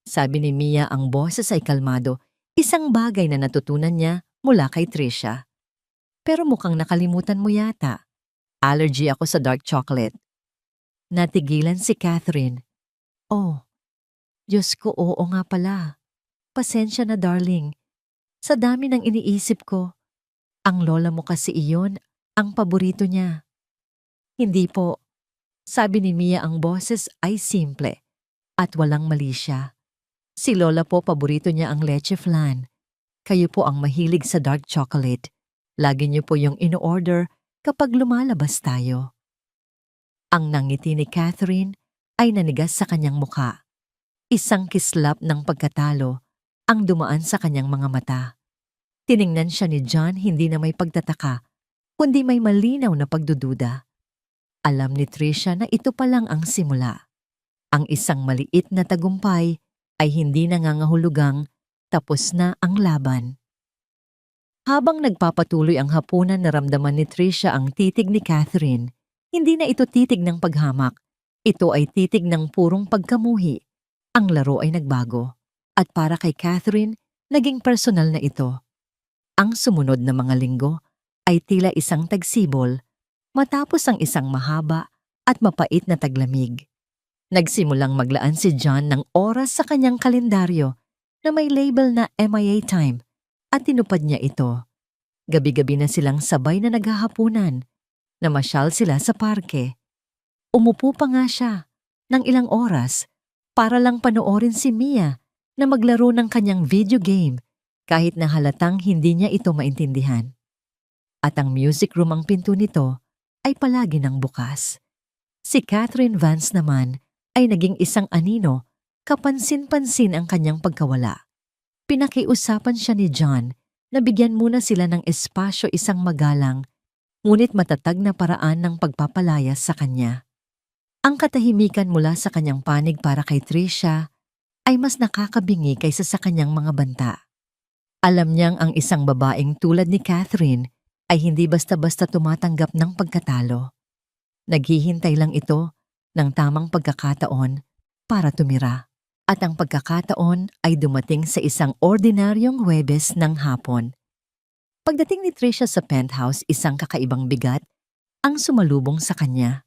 Sabi ni Mia, ang boses ay kalmado, isang bagay na natutunan niya mula kay Trisha. Pero mukhang nakalimutan mo yata. Allergy ako sa dark chocolate. Natigilan si Catherine. Oh, Diyos ko, oo nga pala. Pasensya na darling. Sa dami ng iniisip ko, ang lola mo kasi iyon ang paborito niya. Hindi po, sabi ni Mia, ang boses ay simple at walang mali siya. Si lola po paborito niya ang leche flan. Kayo po ang mahilig sa dark chocolate. Lagi niyo po yung in-order kapag lumalabas tayo. Ang nangiti ni Catherine ay nanigas sa kanyang muka. Isang kislap ng pagkatalo ang dumaan sa kanyang mga mata. Tiningnan siya ni John hindi na may pagtataka, kundi may malinaw na pagdududa. Alam ni Tricia na ito pa lang ang simula. Ang isang maliit na tagumpay ay hindi nangangahulugang tapos na ang laban. Habang nagpapatuloy ang hapunan, naramdaman ni Tricia ang titig ni Catherine. Hindi na ito titig ng paghamak. Ito ay titig ng purong pagkamuhi. Ang laro ay nagbago. At para kay Catherine, naging personal na ito. Ang sumunod na mga linggo ay tila isang tagsibol matapos ang isang mahaba at mapait na taglamig. Nagsimulang maglaan si John ng oras sa kanyang kalendaryo na may label na MIA time at tinupad niya ito. Gabi-gabi na silang sabay na naghahapunan. Namasyal sila sa parke. Umupo pa nga siya ng ilang oras para lang panoorin si Mia na maglaro ng kanyang video game kahit na halatang hindi niya ito maintindihan. At ang music room, ang pinto nito, ay palagi nang bukas. Si Catherine Vance naman ay naging isang anino, kapansin-pansin ang kanyang pagkawala. Pinakiusapan siya ni John na bigyan muna sila ng espasyo, isang magalang, ngunit matatag na paraan ng pagpapalayas sa kanya. Ang katahimikan mula sa kanyang panig para kay Tricia ay mas nakakabingi kaysa sa kanyang mga banta. Alam niyang ang isang babaeng tulad ni Catherine ay hindi basta-basta tumatanggap ng pagkatalo. Naghihintay lang ito ng tamang pagkakataon para tumira. At ang pagkakataon ay dumating sa isang ordinaryong Huwebes ng hapon. Pagdating ni Tricia sa penthouse, isang kakaibang bigat ang sumalubong sa kanya.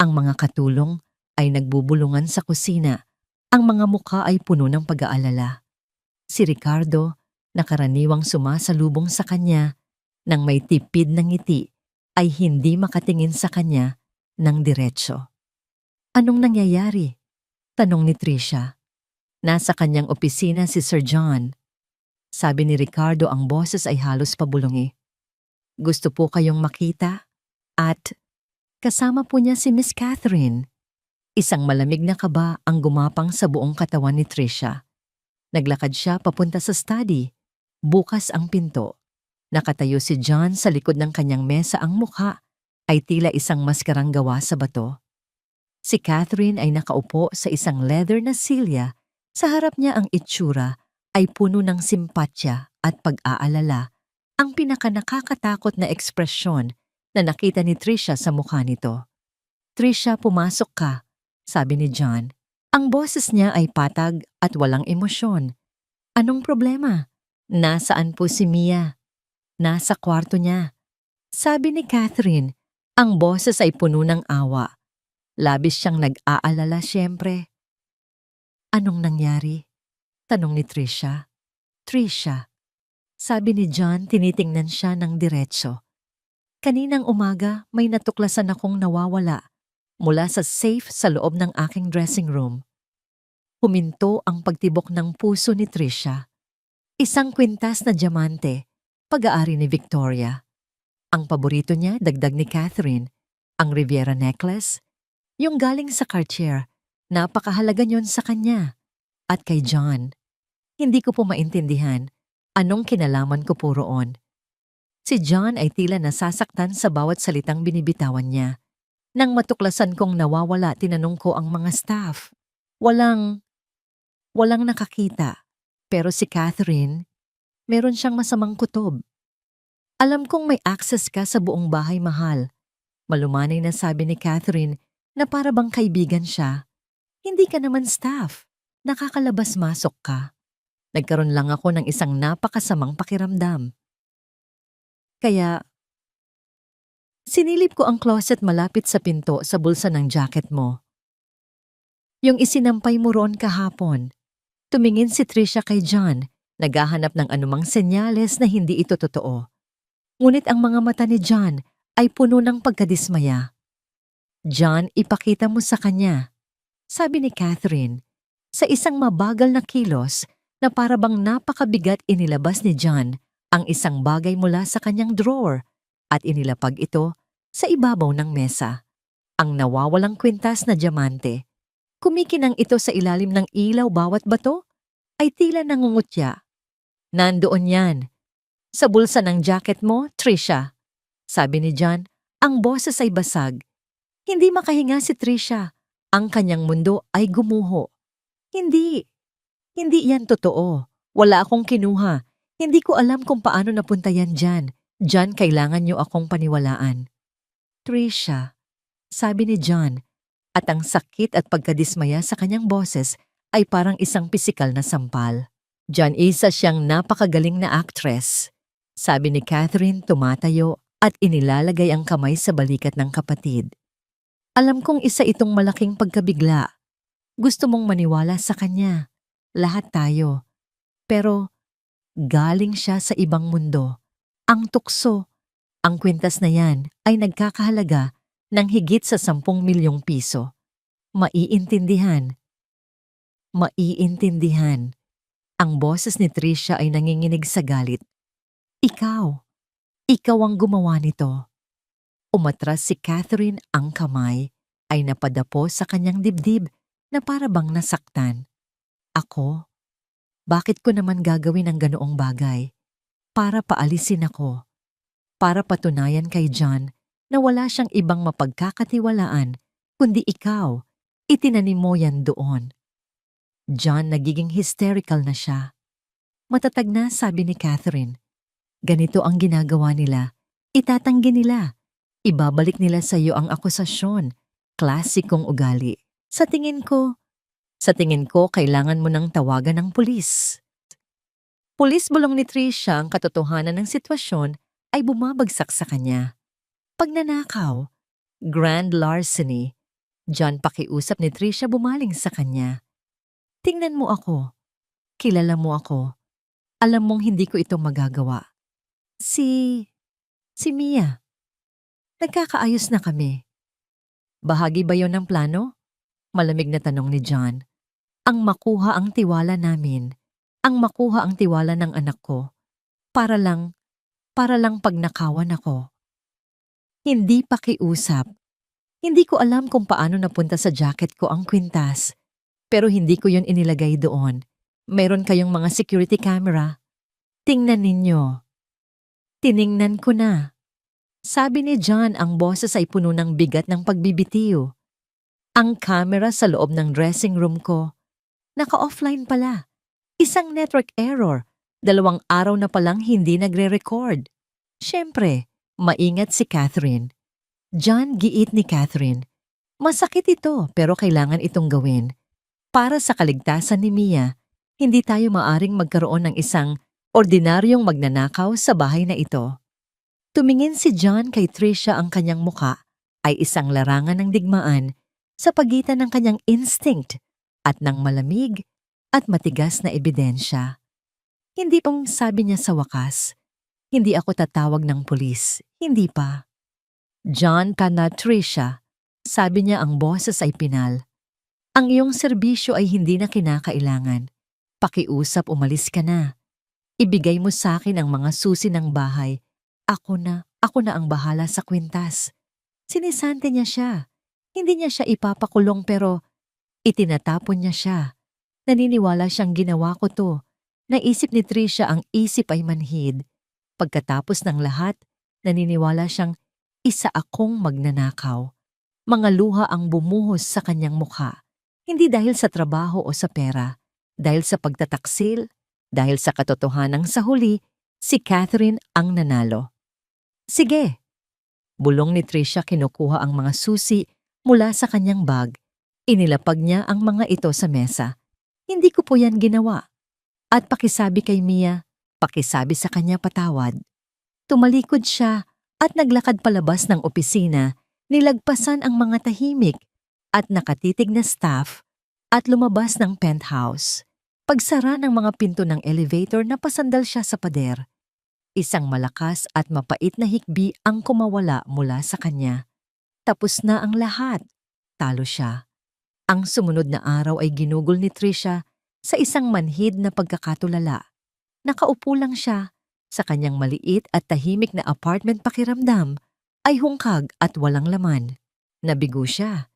Ang mga katulong ay nagbubulungan sa kusina. Ang mga mukha ay puno ng pag-aalala. Si Ricardo, na karaniwang sumasalubong sa kanya nang may tipid na ngiti, ay hindi makatingin sa kanya ng diretso. Anong nangyayari? Tanong ni Tricia. Nasa kanyang opisina si Sir John. Sabi ni Ricardo, ang boses ay halos pabulungi. Gusto po kayong makita? At kasama po niya si Miss Catherine. Isang malamig na kaba ang gumapang sa buong katawan ni Tricia. Naglakad siya papunta sa study. Bukas ang pinto. Nakatayo si John sa likod ng kanyang mesa, ang mukha ay tila isang maskarang gawa sa bato. Si Catherine ay nakaupo sa isang leather na silya. Sa harap niya ang itsura ay puno ng simpatya at pag-aalala, ang pinakanakakatakot na ekspresyon na nakita ni Tricia sa mukha nito. Tricia, pumasok ka, sabi ni John. Ang boses niya ay patag at walang emosyon. Anong problema? Nasaan po si Mia? Nasa kwarto niya. Sabi ni Catherine, ang boses ay puno ng awa. Labis siyang nag-aalala siyempre. Anong nangyari? Tanong ni Tricia. Tricia, sabi ni John, tinitingnan siya ng diretso. Kaninang umaga may natuklasan akong nawawala mula sa safe sa loob ng aking dressing room. Huminto ang pagtibok ng puso ni Tricia. Isang kwintas na diamante, pag-aari ni Victoria. Ang paborito niya, dagdag ni Catherine, ang Riviera necklace, yung galing sa Cartier. Napakahalaga niyon sa kanya. At kay John, hindi ko po maintindihan anong kinalaman ko po roon. Si John ay tila nasasaktan sa bawat salitang binibitawan niya. Nang matuklasan kong nawawala, tinanong ko ang mga staff. Walang nakakita. Pero si Catherine, meron siyang masamang kutob. Alam kong may access ka sa buong bahay, mahal. Malumanay na sabi ni Catherine na para bang kaibigan siya. Hindi ka naman staff. Nakakalabas-masok ka. Nagkaroon lang ako ng isang napakasamang pakiramdam. Kaya, Sinilip ko ang closet malapit sa pinto sa bulsa ng jacket mo. Yung isinampay mo roon kahapon. Tumingin si Trisha kay John, naghahanap ng anumang senyales na hindi ito totoo. Ngunit ang mga mata ni John ay puno ng pagkadismaya. John, ipakita mo sa kanya, sabi ni Catherine, sa isang mabagal na kilos na parabang napakabigat inilabas ni John ang isang bagay mula sa kanyang drawer at inilapag ito sa ibabaw ng mesa. Ang nawawalang kwintas na diamante. Kumikinang ito sa ilalim ng ilaw bawat bato ay tila nangungutya. Nandoon yan. Sa bulsa ng jacket mo, Trisha. Sabi ni John, ang boses ay basag. Hindi makahinga si Trisha. Ang kanyang mundo ay gumuho. Hindi. Hindi yan totoo. Wala akong kinuha. Hindi ko alam kung paano napunta yan dyan. John, kailangan niyo akong paniwalaan. Trisha, sabi ni John, at ang sakit at pagkadismaya sa kanyang boses ay parang isang pisikal na sampal. John, isa siyang napakagaling na actress. Sabi ni Catherine tumatayo at inilalagay ang kamay sa balikat ng kapatid. Alam kong isa itong malaking pagkabigla. Gusto mong maniwala sa kanya. Lahat tayo. Pero galing siya sa ibang mundo. Ang tukso, ang kwintas na yan ay nagkakahalaga ng higit sa 10 milyong piso. Maiintindihan. Maiintindihan. Ang boses ni Trisha ay nanginginig sa galit. Ikaw ang gumawa nito. Umatras si Catherine, ang kamay ay napadapo sa kanyang dibdib na parabang nasaktan. Ako? Bakit ko naman gagawin ang ganoong bagay? Para paalisin ako. Para patunayan kay John na wala siyang ibang mapagkakatiwalaan kundi ikaw. Itinanim mo yan doon. John, nagiging hysterical na siya. Matatag na, sabi ni Catherine. Ganito ang ginagawa nila. Itatanggi nila. Ibabalik nila sa iyo ang akusasyon. Klasikong ugali. Sa tingin ko, kailangan mo nang tawagan ng pulis. Pulis, bulong ni Trisha, ang katotohanan ng sitwasyon ay bumabagsak sa kanya. Pagnanakaw, grand larceny. John, pakiusap ni Trisha, bumaling sa kanya. Tingnan mo ako. Kilala mo ako. Alam mong hindi ko ito magagawa. Si Mia. Nagkakaayos na kami. Bahagi ba yon ng plano? Malamig na tanong ni John. Ang makuha ang tiwala namin. Ang makuha ang tiwala ng anak ko. Para lang pagnakawan ako. Hindi pakiusap. Hindi ko alam kung paano napunta sa jacket ko ang kwintas. Pero hindi ko yun inilagay doon. Meron kayong mga security camera. Tingnan ninyo. Tiningnan ko na. Sabi ni John, ang boses ay puno ng bigat ng pagbibitiw. Ang camera sa loob ng dressing room ko. Naka-offline pala. Isang network error. 2 araw na palang hindi nagre-record. Siyempre, maingat si Catherine. John, giit ni Catherine. Masakit ito pero kailangan itong gawin. Para sa kaligtasan ni Mia, hindi tayo maaring magkaroon ng isang ordinaryong magnanakaw sa bahay na ito. Tumingin si John kay Trisha, ang kanyang muka ay isang larangan ng digmaan sa pagitan ng kanyang instinct at ng malamig at matigas na ebidensya. Hindi pong sabi niya sa wakas, hindi ako tatawag ng pulis, hindi pa. John, kana Trisha, sabi niya, ang boses ay pinal. Ang iyong serbisyo ay hindi na kinakailangan. Pakiusap, umalis ka na. Ibigay mo sa akin ang mga susi ng bahay. Ako na ang bahala sa kwintas. Sinisante niya siya. Hindi niya siya ipapakulong pero itinatapon niya siya. Naniniwala siyang ginawa ko to. Naisip ni Trisha, ang isip ay manhid. Pagkatapos ng lahat, naniniwala siyang isa akong magnanakaw. Mga luha ang bumuhos sa kanyang mukha. Hindi dahil sa trabaho o sa pera. Dahil sa pagtataksil. Dahil sa katotohanang sa huli, si Catherine ang nanalo. Sige. Bulong ni Trisha, kinukuha ang mga susi mula sa kanyang bag. Inilapag niya ang mga ito sa mesa. Hindi ko po yan ginawa. At pakisabi kay Mia, pakisabi sa kanya patawad. Tumalikod siya at naglakad palabas ng opisina, nilagpasan ang mga tahimik at nakatitig na staff at lumabas ng penthouse. Pagsara ng mga pinto ng elevator, napasandal siya sa pader. Isang malakas at mapait na hikbi ang kumawala mula sa kanya. Tapos na ang lahat. Talo siya. Ang sumunod na araw ay ginugol ni Trisha sa isang manhid na pagkakatulala. Nakaupo lang siya sa kanyang maliit at tahimik na apartment, pakiramdam ay hungkag at walang laman. Nabigo siya.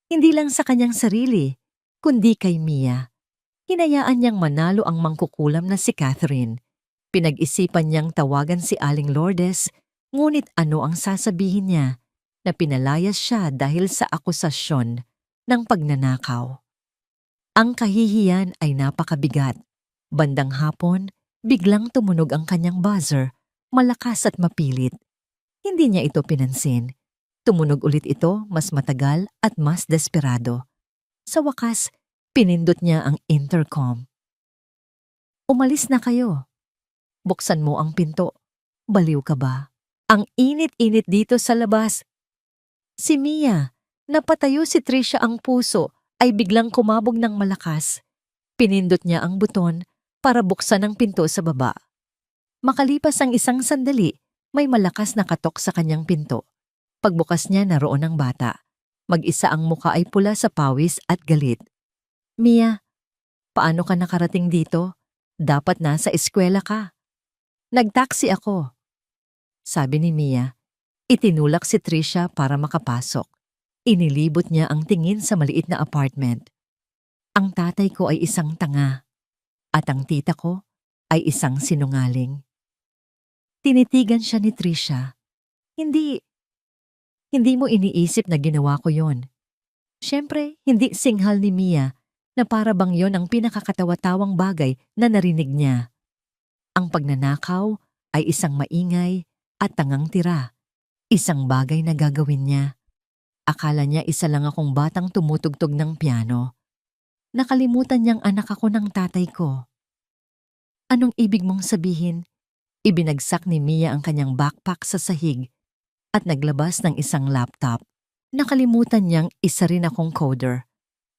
Hindi lang sa kanyang sarili, kundi kay Mia. Hinayaan niyang manalo ang mangkukulam na si Catherine. Pinag-isipan niyang tawagan si Aling Lourdes, ngunit ano ang sasabihin niya na pinalayas siya dahil sa akusasyon ng pagnanakaw. Ang kahihiyan ay napakabigat. Bandang hapon, biglang tumunog ang kanyang buzzer, malakas at mapilit. Hindi niya ito pinansin. Tumunog ulit ito, mas matagal at mas desperado. Sa wakas, pinindot niya ang intercom. "Umalis na kayo. Buksan mo ang pinto. Baliw ka ba? Ang init-init dito sa labas." Si Mia, napatayo si Trisha, ang puso ay biglang kumabog ng malakas. Pinindot niya ang buton para buksan ang pinto sa baba. Makalipas ang isang sandali, may malakas na katok sa kanyang pinto. Pagbukas niya, naroon ang bata. Mag-isa, ang muka ay pula sa pawis at galit. "Mia, paano ka nakarating dito? Dapat nasa eskwela ka." "Nagtaksi ako," sabi ni Mia. Itinulak si Trisha para makapasok. Inilibot niya ang tingin sa maliit na apartment. "Ang tatay ko ay isang tanga at ang tita ko ay isang sinungaling." Tinitigan siya ni Trisha. Hindi mo iniisip na ginawa ko yon." Siyempre, hindi singhal ni Mia na para bang yon ang pinakakatawa-tawang bagay na narinig niya. Ang pagnanakaw ay isang maingay at tangang tira. Isang bagay na gagawin niya. Akala niya isa lang akong batang tumutugtog ng piano. Nakalimutan niyang anak ako ng tatay ko. "Anong ibig mong sabihin?" Ibinagsak ni Mia ang kanyang backpack sa sahig at naglabas ng isang laptop. Nakalimutan niyang isa rin akong coder.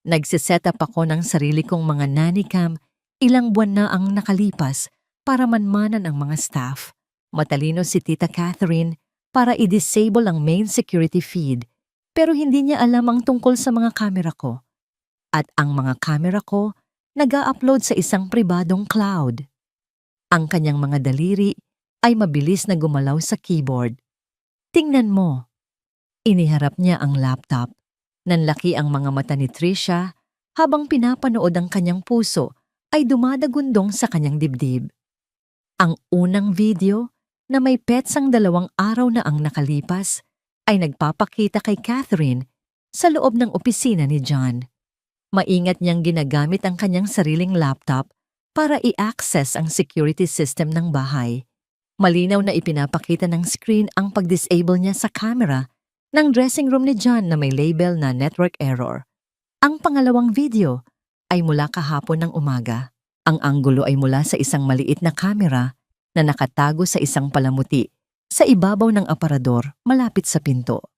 Nagsiset up ako ng sarili kong mga nanny cam. Ilang buwan na ang nakalipas para manmanan ang mga staff. Matalino si Tita Catherine para i-disable ang main security feed, pero hindi niya alam ang tungkol sa mga kamera ko. At ang mga kamera ko nag-a-upload sa isang pribadong cloud. Ang kanyang mga daliri ay mabilis na gumalaw sa keyboard. "Tingnan mo." Iniharap niya ang laptop. Nanlaki ang mga mata ni Trisha habang pinapanood. Ang kanyang puso ay dumadagundong sa kanyang dibdib. Ang unang video na may petsang 2 araw na ang nakalipas ay nagpapakita kay Catherine sa loob ng opisina ni John. Maingat niyang ginagamit ang kanyang sariling laptop para i-access ang security system ng bahay. Malinaw na ipinapakita ng screen ang pag-disable niya sa camera ng dressing room ni John na may label na network error. Ang pangalawang video ay mula kahapon ng umaga. Ang anggulo ay mula sa isang maliit na kamera na nakatago sa isang palamuti sa ibabaw ng aparador malapit sa pinto.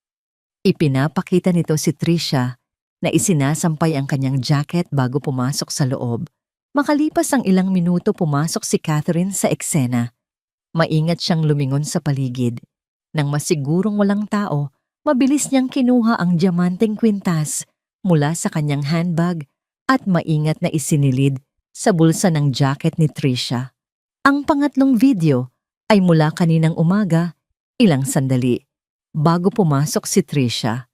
Ipinapakita nito si Trisha na isinasampay ang kanyang jacket bago pumasok sa loob. Makalipas ang ilang minuto, pumasok si Catherine sa eksena. Maingat siyang lumingon sa paligid. Nang masigurong walang tao, mabilis niyang kinuha ang diamanteng kwintas mula sa kanyang handbag at maingat na isinilid sa bulsa ng jacket ni Trisha. Ang pangatlong video ay mula kaninang umaga, ilang sandali, bago pumasok si Trisha.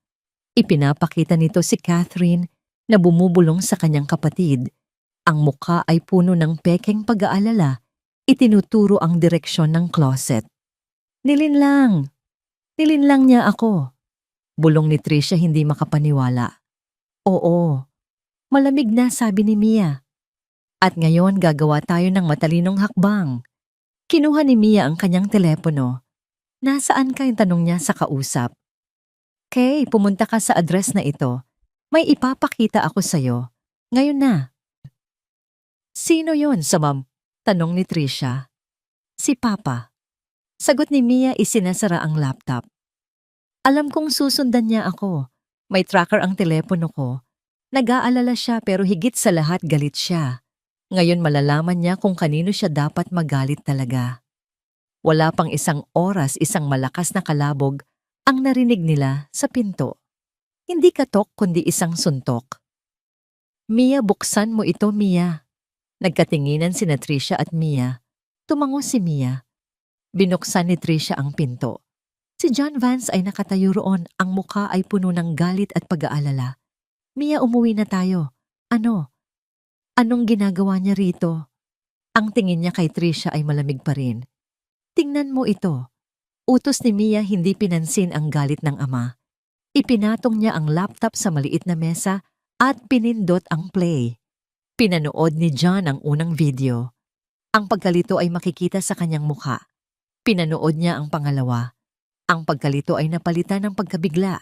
Ipinapakita nito si Catherine na bumubulong sa kanyang kapatid. Ang mukha ay puno ng pekeng pag-aalala. Itinuturo ang direksyon ng closet. Nilinlang niya ako." Bulong ni Trisha, hindi makapaniwala. "Oo, malamig na," sabi ni Mia. "At ngayon gagawa tayo ng matalinong hakbang." Kinuha ni Mia ang kanyang telepono. "Nasaan ka?" yung tanong niya sa kausap. "Kay, pumunta ka sa address na ito. May ipapakita ako sa'yo. Ngayon na." "Sino yon, sa ma'am?" tanong ni Trisha. "Si Papa." Sagot ni Mia, isinasara ang laptop. Alam kong susundan niya ako. May tracker ang telepono ko. Nag-aalala siya pero higit sa lahat galit siya. Ngayon malalaman niya kung kanino siya dapat magalit talaga. Wala pang isang oras, isang malakas na kalabog ang narinig nila sa pinto. Hindi katok kundi isang suntok. Mia, buksan mo ito, Mia. Nagkatinginan sina Tricia at Mia. Tumango si Mia. Binuksan ni Tricia ang pinto. Si John Vance ay nakatayo roon, ang mukha ay puno ng galit at pag-aalala. Mia, umuwi na tayo. Ano? Anong ginagawa niya rito? Ang tingin niya kay Tricia ay malamig pa rin. Tingnan mo ito. Utos ni Mia, hindi pinansin ang galit ng ama. Ipinatong niya ang laptop sa maliit na mesa at pinindot ang play. Pinanood ni John ang unang video. Ang pagkalito ay makikita sa kanyang mukha. Pinanood niya ang pangalawa. Ang pagkalito ay napalitan ng pagkabigla.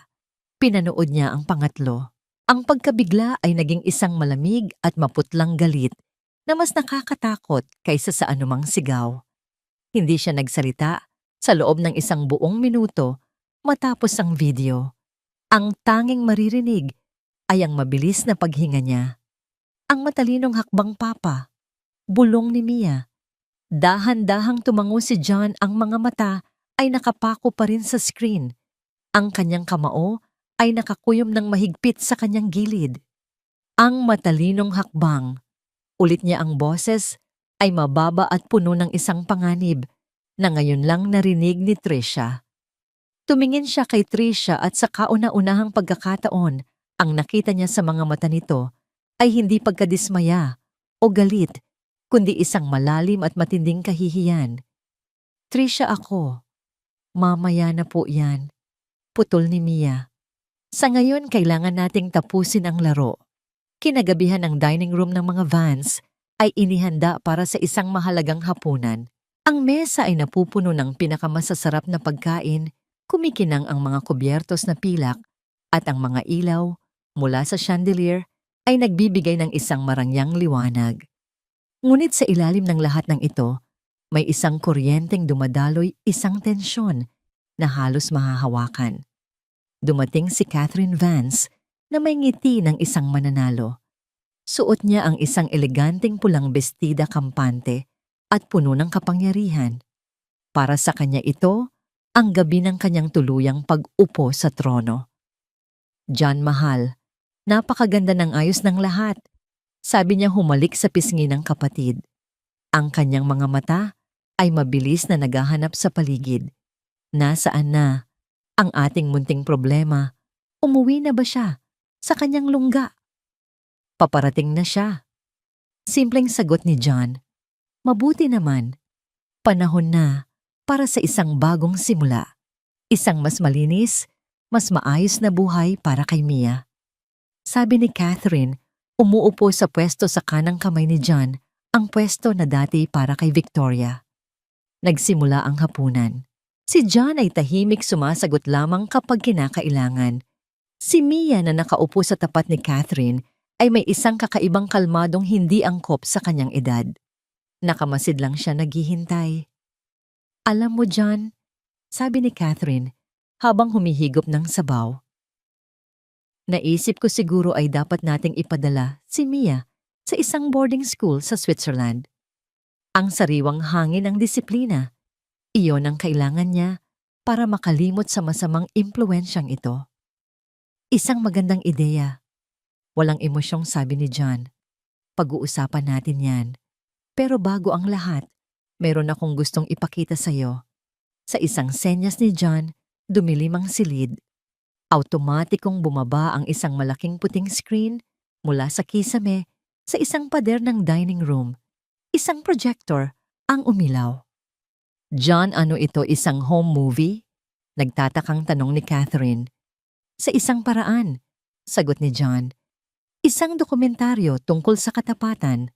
Pinanood niya ang pangatlo. Ang pagkabigla ay naging isang malamig at maputlang galit na mas nakakatakot kaysa sa anumang sigaw. Hindi siya nagsalita sa loob ng isang buong minuto matapos ang video. Ang tanging maririnig ay ang mabilis na paghinga niya. Ang matalinong hakbang papa, bulong ni Mia. Dahan-dahang tumango si John, ang mga mata ay nakapako pa rin sa screen. Ang kanyang kamao ay nakakuyom ng mahigpit sa kanyang gilid. Ang matalinong hakbang. Ulit niya ang boses ay mababa at puno ng isang panganib na ngayon lang narinig ni Tricia. Tumingin siya kay Tricia at sa kauna-unahang pagkakataon, ang nakita niya sa mga mata nito ay hindi pagkadismaya o galit, kundi isang malalim at matinding kahihiyan. Tricia, ako. Mamaya na po yan. Putol ni Mia. Sa ngayon, kailangan nating tapusin ang laro. Kinagabihan ng dining room ng mga Vance ay inihanda para sa isang mahalagang hapunan. Ang mesa ay napupuno ng pinakamasasarap na pagkain, kumikinang ang mga kubyertos na pilak, at ang mga ilaw mula sa chandelier ay nagbibigay ng isang marangyang liwanag. Ngunit sa ilalim ng lahat ng ito, may isang kuryenteng dumadaloy, isang tensyon na halos mahahawakan. Dumating si Catherine Vance na may ngiti ng isang mananalo. Suot niya ang isang eleganteng pulang bestida kampante at puno ng kapangyarihan. Para sa kanya ito, ang gabi ng kanyang tuluyang pag-upo sa trono. John, mahal, napakaganda ng ayos ng lahat, sabi niya humalik sa pisngi ng kapatid. Ang kanyang mga mata ay mabilis na naghahanap sa paligid. Nasaan na ang ating munting problema? Umuwi na ba siya sa kanyang lungga? Paparating na siya. Simpleng sagot ni John. Mabuti naman. Panahon na para sa isang bagong simula. Isang mas malinis, mas maayos na buhay para kay Mia. Sabi ni Catherine, umuupo sa pwesto sa kanang kamay ni John, ang pwesto na dati para kay Victoria. Nagsimula ang hapunan. Si John ay tahimik, sumasagot lamang kapag kinakailangan. Si Mia na nakaupo sa tapat ni Catherine ay may isang kakaibang kalmadong hindi angkop sa kanyang edad. Nakamasid lang siya naghihintay. Alam mo, John, sabi ni Catherine habang humihigop ng sabaw. Naisip ko siguro ay dapat nating ipadala si Mia sa isang boarding school sa Switzerland. Ang sariwang hangin ng disiplina, iyon ang kailangan niya para makalimot sa masamang impluwensyang ito. Isang magandang ideya. Walang emosyong sabi ni John. Pag-uusapan natin yan. Pero bago ang lahat, meron akong gustong ipakita sa'yo. Sa isang senyas ni John, dumilim ang silid. Automatikong bumaba ang isang malaking puting screen mula sa kisame sa isang pader ng dining room. Isang projector ang umilaw. John, ano ito, isang home movie? Nagtatakang tanong ni Catherine. Sa isang paraan, sagot ni John. Isang dokumentaryo tungkol sa katapatan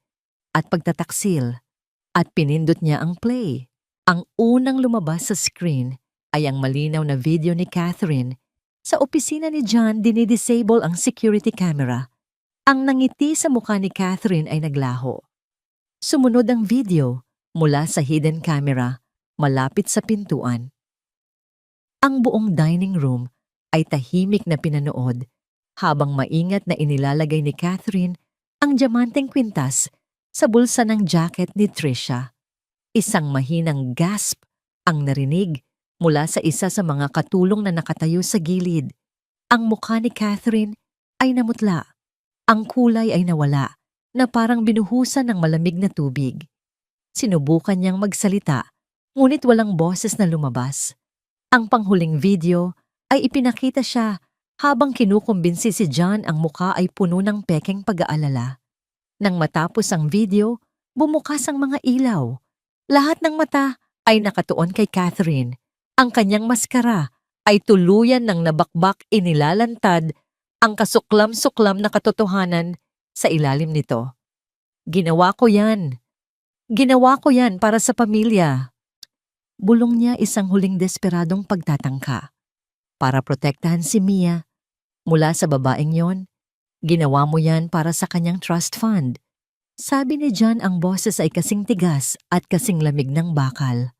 at pagtataksil, at pinindot niya ang play. Ang unang lumabas sa screen ay ang malinaw na video ni Catherine. Sa opisina ni John, dinidisable ang security camera. Ang nangiti sa mukha ni Catherine ay naglaho. Sumunod ang video mula sa hidden camera. malapit sa pintuan. Ang buong dining room ay tahimik na pinanood habang maingat na inilalagay ni Catherine ang diamanteng kwintas sa bulsa ng jacket ni Trisha. Isang mahinang gasp ang narinig mula sa isa sa mga katulong na nakatayo sa gilid. Ang mukha ni Catherine ay namutla. Ang kulay ay nawala na parang binuhusan ng malamig na tubig. Sinubukan niyang magsalita, ngunit walang boses na lumabas. Ang panghuling video ay ipinakita siya habang kinukumbinsi si John ang mukha ay puno ng pekeng pag-aalala. Nang matapos ang video, bumukas ang mga ilaw. Lahat ng mata ay nakatuon kay Catherine. Ang kanyang maskara ay tuluyan ng nabakbak inilalantad ang kasuklam-suklam na katotohanan sa ilalim nito. Ginawa ko yan. Ginawa ko yan para sa pamilya. Bulong niya isang huling desperadong pagtatangka. Para protektahan si Mia mula sa babaeng yon, ginawa mo yan para sa kanyang trust fund. Sabi ni John, ang boses ay kasing tigas at kasing lamig ng bakal.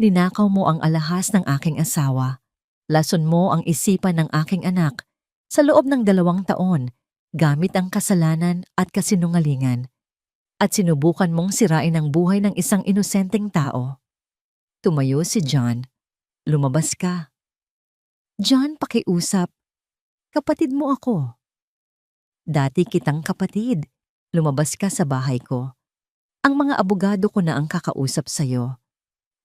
Ninakaw mo ang alahas ng aking asawa. Lason mo ang isipan ng aking anak sa loob ng 2 taon gamit ang kasalanan at kasinungalingan. At sinubukan mong sirain ang buhay ng isang inosenteng tao. Tumayo si John. Lumabas ka. John, pakiusap. Kapatid mo ako. Dati kitang kapatid. Lumabas ka sa bahay ko. Ang mga abogado ko na ang kakausap sa'yo.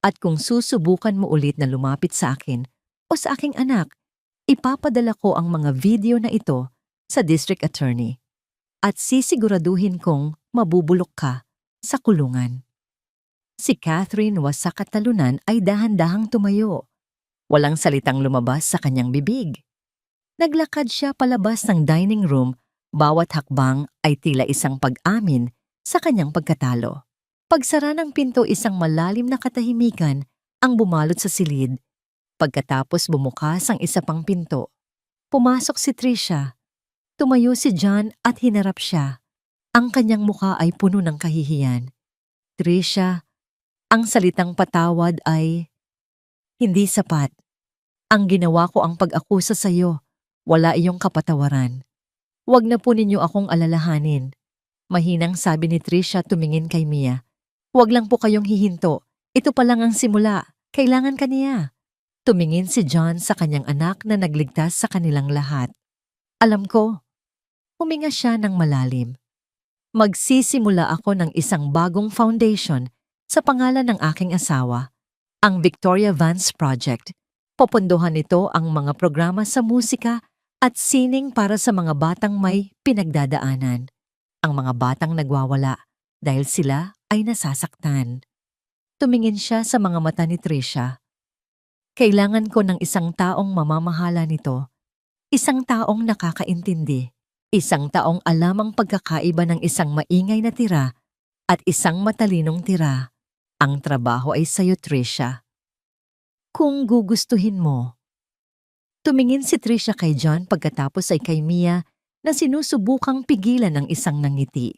At kung susubukan mo ulit na lumapit sa akin o sa aking anak, ipapadala ko ang mga video na ito sa district attorney. At sisiguraduhin kong mabubulok ka sa kulungan. Si Catherine, wasak at talunan, ay dahan-dahang tumayo. Walang salitang lumabas sa kanyang bibig. Naglakad siya palabas ng dining room. Bawat hakbang ay tila isang pag-amin sa kanyang pagkatalo. Pagsara ng pinto, isang malalim na katahimikan ang bumalot sa silid. Pagkatapos bumukas ang isa pang pinto. Pumasok si Trisha. Tumayo si John at hinarap siya. Ang kanyang mukha ay puno ng kahihiyan. Trisha, ang salitang patawad ay hindi sapat. Ang ginawa ko ang pag-akusa sa iyo. Wala iyong kapatawaran. Huwag na po ninyo akong alalahanin. Mahinang sabi ni Trisha, tumingin kay Mia. Huwag lang po kayong hihinto. Ito pa lang ang simula. Kailangan ka niya. Tumingin si John sa kanyang anak na nagligtas sa kanilang lahat. Alam ko. Huminga siya ng malalim. Magsisimula ako ng isang bagong foundation sa pangalan ng aking asawa, ang Victoria Vance Project. Popondohan nito ang mga programa sa musika at sining para sa mga batang may pinagdadaanan. Ang mga batang nagwawala dahil sila ay nasasaktan. Tumingin siya sa mga mata ni Trisha. Kailangan ko ng isang taong mamamahala nito. Isang taong nakakaintindi. Isang taong alam ang pagkakaiba ng isang maingay na tira at isang matalinong tira. Ang trabaho ay sa'yo, Trisha. Kung gugustuhin mo. Tumingin si Trisha kay John, pagkatapos ay kay Mia na sinusubukang pigilan ng isang nangiti.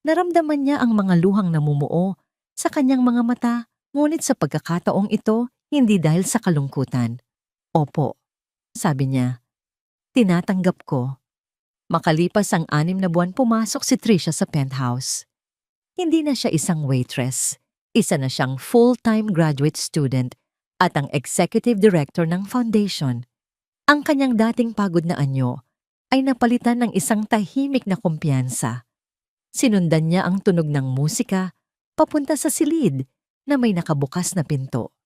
Naramdaman niya ang mga luhang namumuo sa kanyang mga mata, ngunit sa pagkakataong ito, hindi dahil sa kalungkutan. Opo, sabi niya. Tinatanggap ko. Makalipas ang 6 na buwan, pumasok si Trisha sa penthouse. Hindi na siya isang waitress. Isa na siyang full-time graduate student at ang executive director ng foundation. Ang kanyang dating pagod na anyo ay napalitan ng isang tahimik na kumpiyansa. Sinundan niya ang tunog ng musika papunta sa silid na may nakabukas na pinto.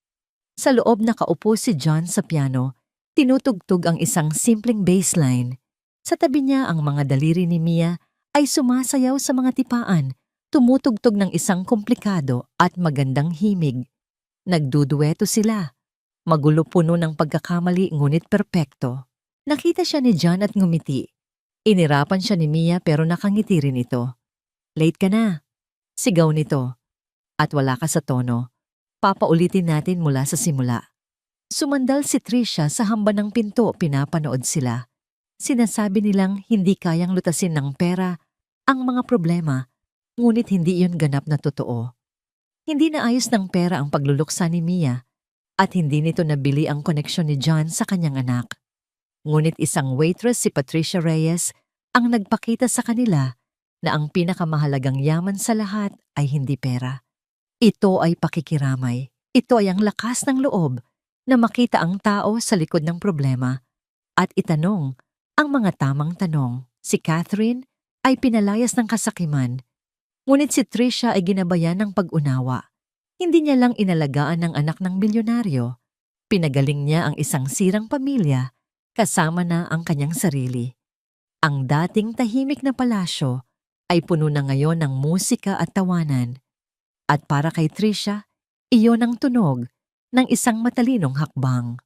Sa loob nakaupo si John sa piano, tinutugtog ang isang simpleng bassline. Sa tabi niya ang mga daliri ni Mia ay sumasayaw sa mga tipaan, tumutugtog ng isang komplikado at magandang himig. Nagdudueto sila. Magulo, puno ng pagkakamali, ngunit perpekto. Nakita siya ni John at ngumiti. Inirapan siya ni Mia pero nakangiti rin ito. Late ka na. Sigaw nito. At wala ka sa tono. Papaulitin natin mula sa simula. Sumandal si Trisha sa hamba ng pinto, pinapanood sila. Sinasabi nilang hindi kayang lutasin ng pera ang mga problema, ngunit hindi iyon ganap na totoo. Hindi naayos ng pera ang pagluluksa ni Mia at hindi nito nabili ang koneksyon ni John sa kanyang anak. Ngunit isang waitress si Patricia Reyes ang nagpakita sa kanila na ang pinakamahalagang yaman sa lahat ay hindi pera. Ito ay pakikiramay. Ito ay ang lakas ng loob na makita ang tao sa likod ng problema at itanong ang mga tamang tanong. Si Catherine ay pinalayas ng kasakiman, ngunit si Tricia ay ginabayan ng pag-unawa. Hindi niya lang inalagaan ang anak ng bilyonaryo. Pinagaling niya ang isang sirang pamilya kasama na ang kanyang sarili. Ang dating tahimik na palasyo ay puno na ngayon ng musika at tawanan. At para kay Tricia, iyon ang tunog ng isang matalinong hakbang.